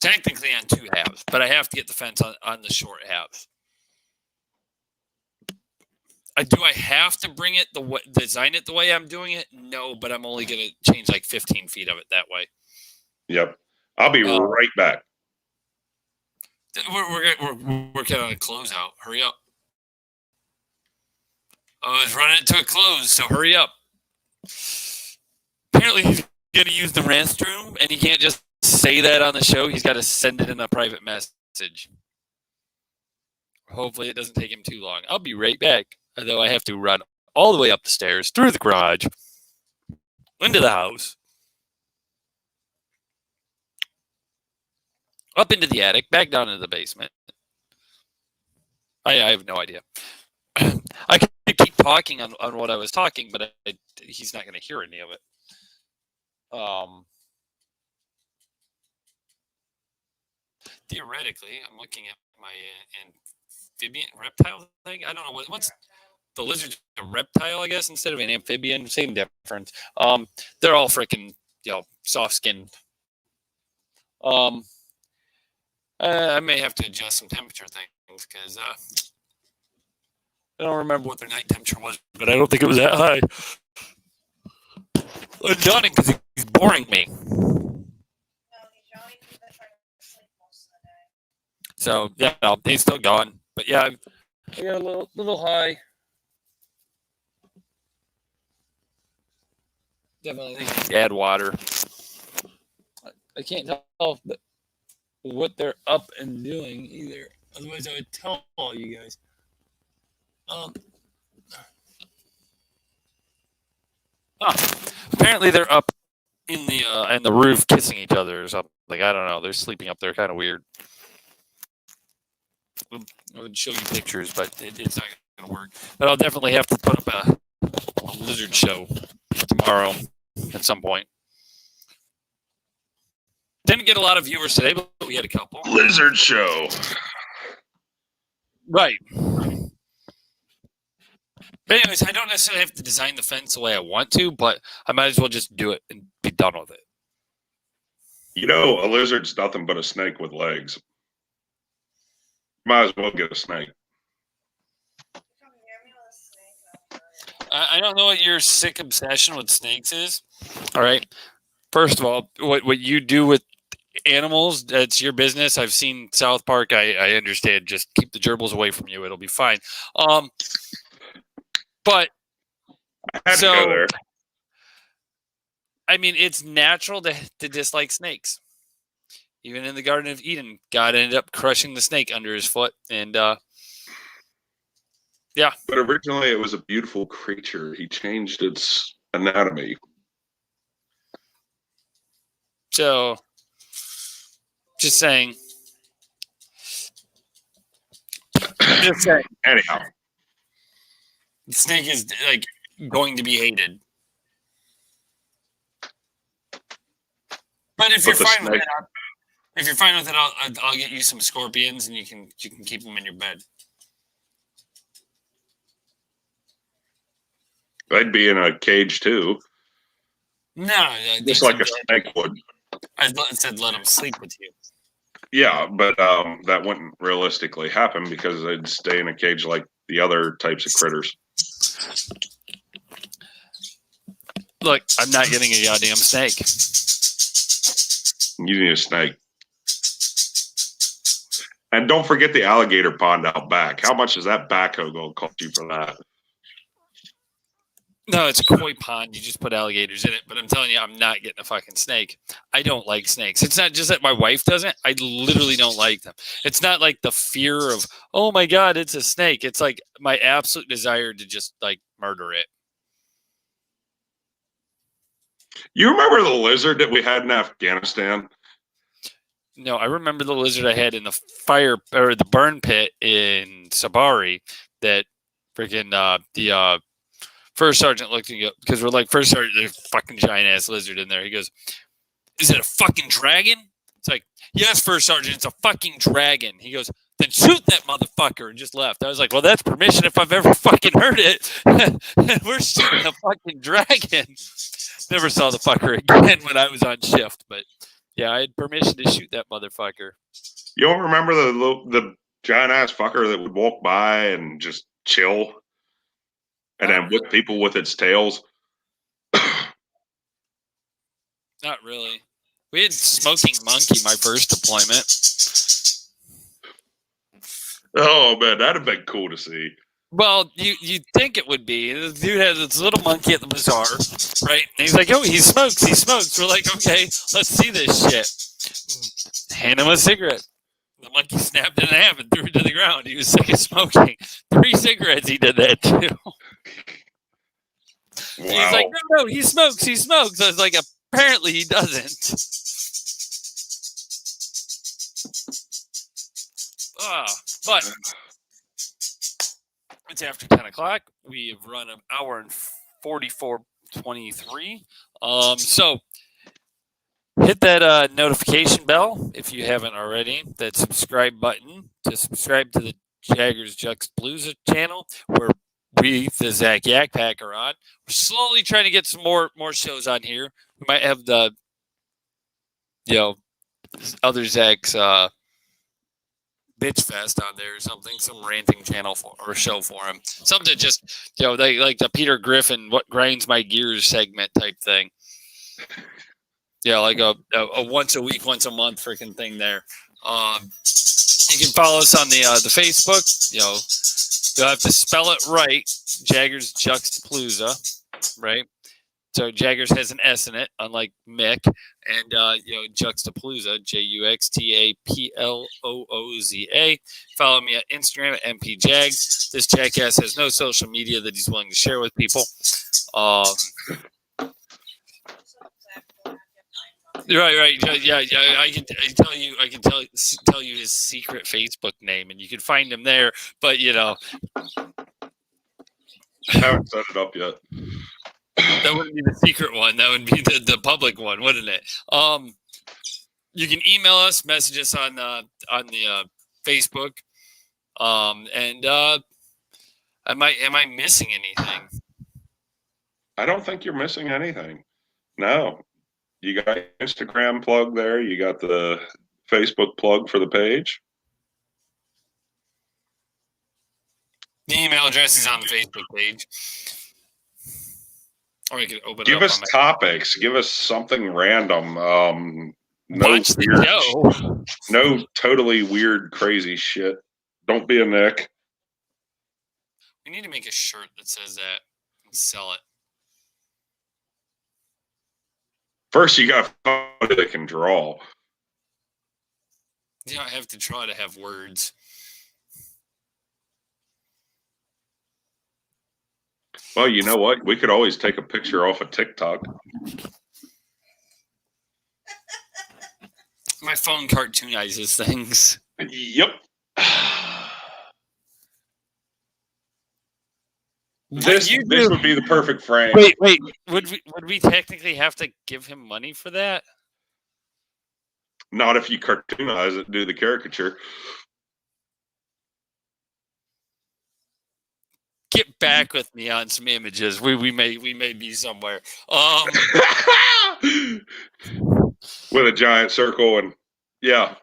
Technically on two halves, but I have to get the fence on the short halves. Do I have to bring it design it the way I'm doing it? No, but I'm only going to change like 15 feet of it that way. Yep. I'll be right back. We're working on a closeout. Hurry up. Oh, it's running to a close, so hurry up. Apparently he's going to use the restroom, and he can't just say that on the show. He's got to send it in a private message. Hopefully it doesn't take him too long. I'll be right back, although I have to run all the way up the stairs, through the garage, into the house, up into the attic, back down into the basement. I have no idea. I could keep talking on what I was talking, but he's not going to hear any of it. Theoretically, I'm looking at my amphibian reptile thing. I don't know what's the lizard, a reptile, I guess, instead of an amphibian. Same difference. They're all freaking soft skinned. I may have to adjust some temperature things because I don't remember what their night temperature was, but I don't think it was that high. It's yawning because he's boring me. So yeah, he's still gone. But yeah, I got a little high. Definitely add water. I can't tell what they're up and doing either. Otherwise, I would tell all you guys. Apparently they're up in the roof kissing each other or something. Like, I don't know. They're sleeping up there, kind of weird. I would show you pictures, but it's not going to work. But I'll definitely have to put up a lizard show tomorrow at some point. Didn't get a lot of viewers today, but we had a couple. Lizard show. Right. But anyways, I don't necessarily have to design the fence the way I want to, but I might as well just do it and be done with it. You know, a lizard's nothing but a snake with legs. Might as well get a snake. I don't know what your sick obsession with snakes is. All right. First of all, what you do with animals, that's your business. I've seen South Park. I understand. Just keep the gerbils away from you. It'll be fine. But I had to go there. I mean, it's natural to dislike snakes. Even in the Garden of Eden, God ended up crushing the snake under his foot. And, yeah. But originally it was a beautiful creature. He changed its anatomy. So, just saying. Just saying. Anyhow. The snake is, like, going to be hated. But if you're fine with it, I'll get you some scorpions, and you can keep them in your bed. I'd be in a cage too. No, just like a snake would. I said let them sleep with you. Yeah, but that wouldn't realistically happen because I'd stay in a cage like the other types of critters. Look, I'm not getting a goddamn snake. You need a snake. And don't forget the alligator pond out back. How much is that backhoe going to cost you for that? No, it's a koi pond. You just put alligators in it. But I'm telling you, I'm not getting a fucking snake. I don't like snakes. It's not just that my wife doesn't. I literally don't like them. It's not like the fear of, oh my God, it's a snake. It's like my absolute desire to just like murder it. You remember the lizard that we had in Afghanistan? No, I remember the lizard I had in the fire or the burn pit in Sabari that freaking the first sergeant looked at me because we're like, first sergeant, there's a fucking giant ass lizard in there. He goes, "Is it a fucking dragon?" It's like, "Yes, first sergeant, it's a fucking dragon." He goes, "Then shoot that motherfucker," and just left. I was like, "Well, that's permission if I've ever fucking heard it." We're shooting a fucking dragon. Never saw the fucker again when I was on shift, but yeah, I had permission to shoot that motherfucker. You don't remember the giant ass fucker that would walk by and just chill and then whip people with its tails? Not really. We had Smoking Monkey my first deployment. Oh man, that'd have been cool to see. Well, you'd think it would be. The dude had this little monkey at the bazaar, right? And he's like, "Oh, he smokes, he smokes." We're like, "Okay, let's see this shit." Hand him a cigarette. The monkey snapped it in half and threw it to the ground. He was sick of smoking. 3 cigarettes, he did that too. Wow. He's like, no, he smokes, he smokes. I was like, apparently he doesn't. But it's after 10 o'clock. We have run an hour and 44:23. So hit that notification bell if you haven't already. That subscribe button to subscribe to the Jaggers Juxtaplooza channel, where we, the Zac Yak Pac, are on. We're slowly trying to get some more shows on here. We might have the, other Zac's Bitch Fest on there or something, some ranting channel or show for him. Something just, like the Peter Griffin, what grinds my gears segment type thing. Yeah, like a once a week, once a month freaking thing there. You can follow us on the Facebook. You'll have to spell it right. Jaggers Juxtaplooza, right? So Jaggers has an S in it, unlike Mick, and Juxtaplooza, Juxtaplooza. Follow me at Instagram at mpjags. This jackass has no social media that he's willing to share with people. Right. Yeah. I can tell you his secret Facebook name, and you can find him there. But I haven't set it up yet. That wouldn't be the secret one. That would be the public one, wouldn't it? You can email us, message us on the Facebook. Am I missing anything? I don't think you're missing anything. No. You got Instagram plug there. You got the Facebook plug for the page. The email address is on the Facebook page. Or you can open Give it up us topics. Give us something random. Watch the show. No totally weird, crazy shit. Don't be a Nick. We need to make a shirt that says that and sell it. First, you got somebody that can draw. Yeah, I have to try to have words. Well, you know what? We could always take a picture off of TikTok. My phone cartoonizes things. Yep. This would be the perfect frame. Wait. Would we technically have to give him money for that? Not if you cartoonize it, do the caricature. Get back with me on some images. We may be somewhere. With a giant circle and yeah.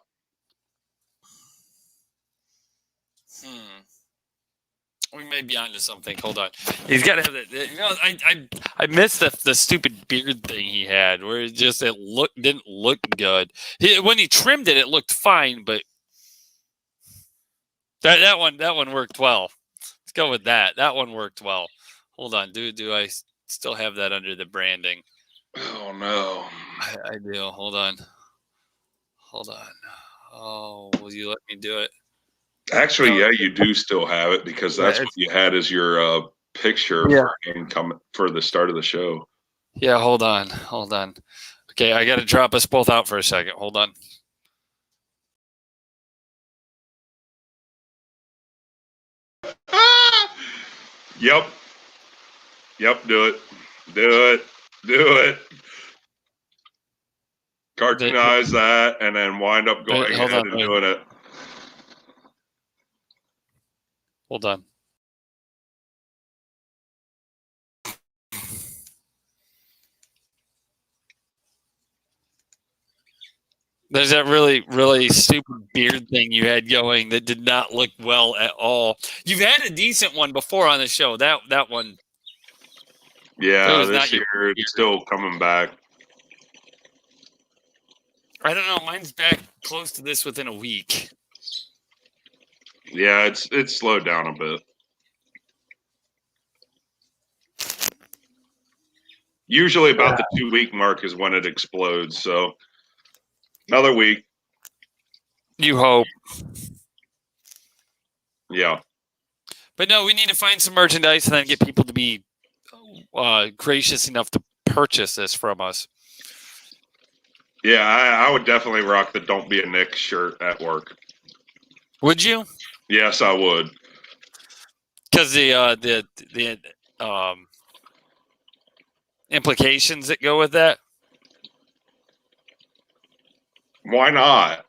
We may be onto something. Hold on. He's got to have that. I missed the stupid beard thing he had, where it didn't look good. When he trimmed it, it looked fine, but that one worked well. Let's go with that. That one worked well. Hold on. Do I still have that under the branding? Oh no. I do. Hold on. Oh, will you let me do it? Actually, yeah, you do still have it because that's what you had as your picture for the start of the show. Yeah, hold on. Okay, I got to drop us both out for a second. Hold on. Yep, do it. Cartoonize that and then wind up going ahead and doing it. Hold on. There's that really, really stupid beard thing you had going that did not look well at all. You've had a decent one before on the show. That one. Yeah, this year it's still coming back. I don't know. Mine's back close to this within a week. Yeah, it's slowed down a bit. Usually about the 2-week mark is when it explodes. So another week. You hope. Yeah. But no, we need to find some merchandise and then get people to be gracious enough to purchase this from us. Yeah, I would definitely rock the "Don't Be a Nick" shirt at work. Would you? Yes, I would. Because the implications that go with that. Why not?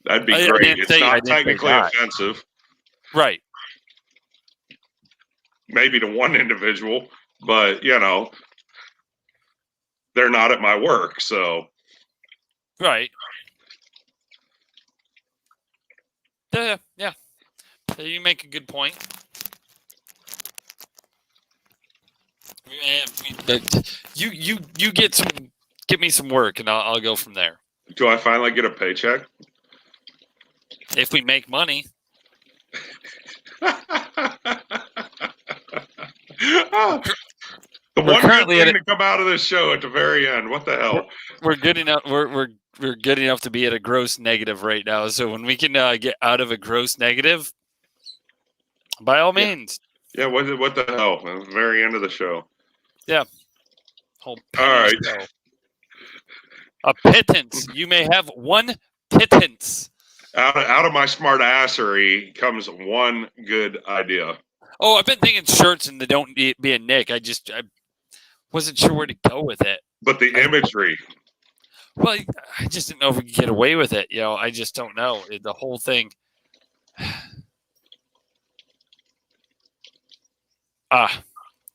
That'd be great. It's not technically offensive. Right. Maybe to one individual, but they're not at my work, so. Right. Yeah. You make a good point. You get me some work, and I'll go from there. Do I finally get a paycheck? If we make money. The one good currently thing to come out of this show at the very end. What the hell? we're good enough. We're good enough to be at a gross negative right now. So when we can get out of a gross negative, by all means. Yeah, what the hell? At the very end of the show. Yeah. Whole All right. show. A pittance. You may have one pittance. Out of my smart assery comes one good idea. Oh, I've been thinking shirts and they don't be a Nick. I wasn't sure where to go with it. But the imagery. Well, I just didn't know if we could get away with it. I just don't know. The whole thing.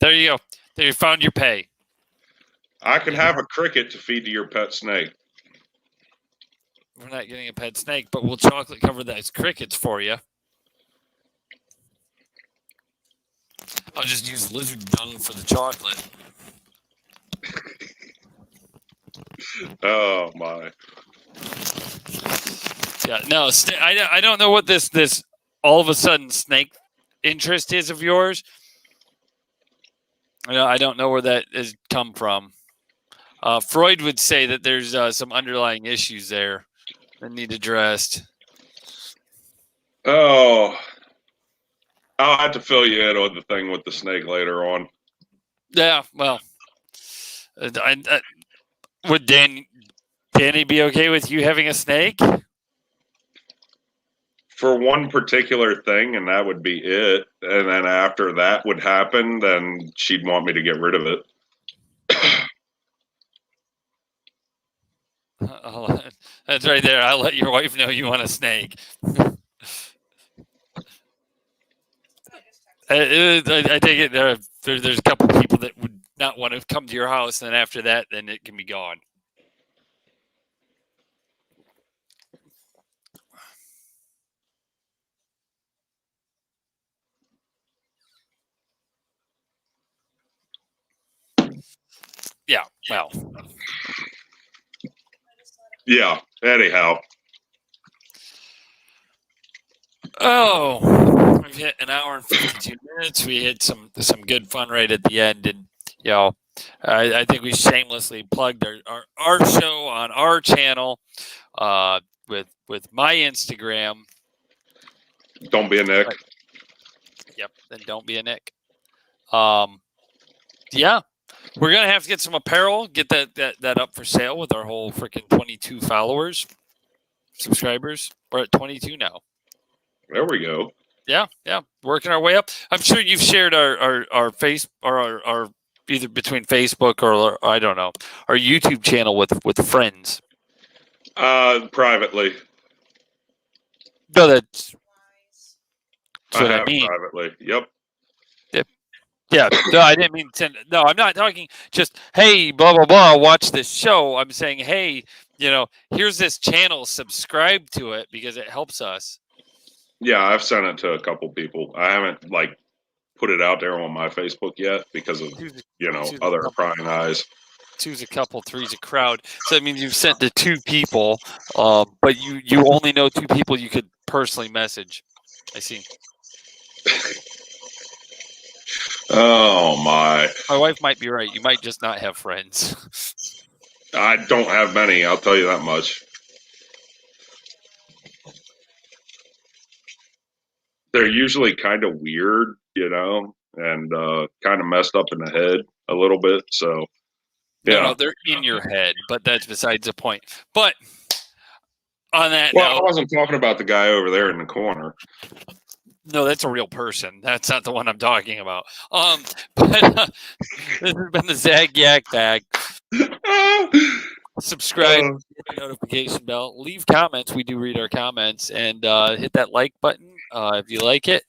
There you go. There you found your pay. I can have a cricket to feed to your pet snake. We're not getting a pet snake, but we'll chocolate cover those crickets for you. I'll just use lizard dung for the chocolate. Oh my! Yeah, no, I don't know what this all of a sudden snake interest is of yours. I don't know where that has come from. Freud would say that there's some underlying issues there that need addressed. Oh, I'll have to fill you in on the thing with the snake later on. Yeah, well, would Danny be okay with you having a snake? For one particular thing, and that would be it. And then after that would happen, then she'd want me to get rid of it. That's right there. I'll let your wife know you want a snake. I take it there's a couple people that would not want to come to your house, and then after that, then it can be gone. Yeah, well. Yeah, anyhow. Oh, we've hit an hour and 52 minutes. We had some good fun right at the end, and I think we shamelessly plugged our show on our channel with my Instagram. Don't be a Nick. Yep, then don't be a Nick. Yeah, we're gonna have to get some apparel, get that up for sale with our whole freaking 22 subscribers. We're at 22 now. There we go. Yeah, working our way up. I'm sure you've shared our face or our either between Facebook or I don't know our YouTube channel with friends. Privately. No, that's what I I have mean. privately. Yep. Yeah, no, I didn't mean to. No, I'm not talking just, hey, blah, blah, blah, watch this show. I'm saying, hey, here's this channel, subscribe to it because it helps us. Yeah, I've sent it to a couple people. I haven't put it out there on my Facebook yet because of other prying eyes. Two's a couple, three's a crowd. So that means you've sent to two people, but you only know two people you could personally message. I see. Oh my! My wife might be right. You might just not have friends. I don't have many. I'll tell you that much. They're usually kind of weird, and kind of messed up in the head a little bit. So, yeah. No, they're in your head, but that's besides the point. But on that note, I wasn't talking about the guy over there in the corner. No, that's a real person. That's not the one I'm talking about. But this has been the Zac Yak Pac. Subscribe, hit the notification bell, leave comments. We do read our comments, and hit that like button if you like it.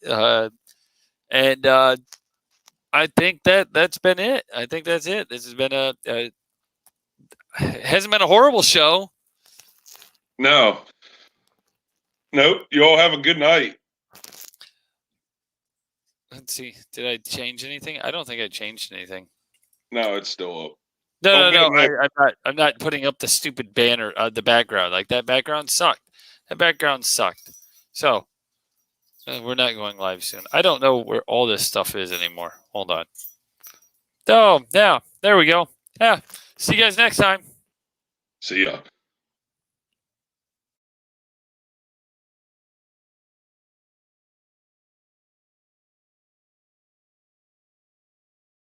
And I think that's been it. I think that's it. This has been hasn't been a horrible show. No. Nope. You all have a good night. Let's see. Did I change anything? I don't think I changed anything. No, it's still up. No. I'm not putting up the stupid banner, the background. That background sucked. So we're not going live soon. I don't know where all this stuff is anymore. Hold on. Oh, yeah. There we go. Yeah. See you guys next time. See ya.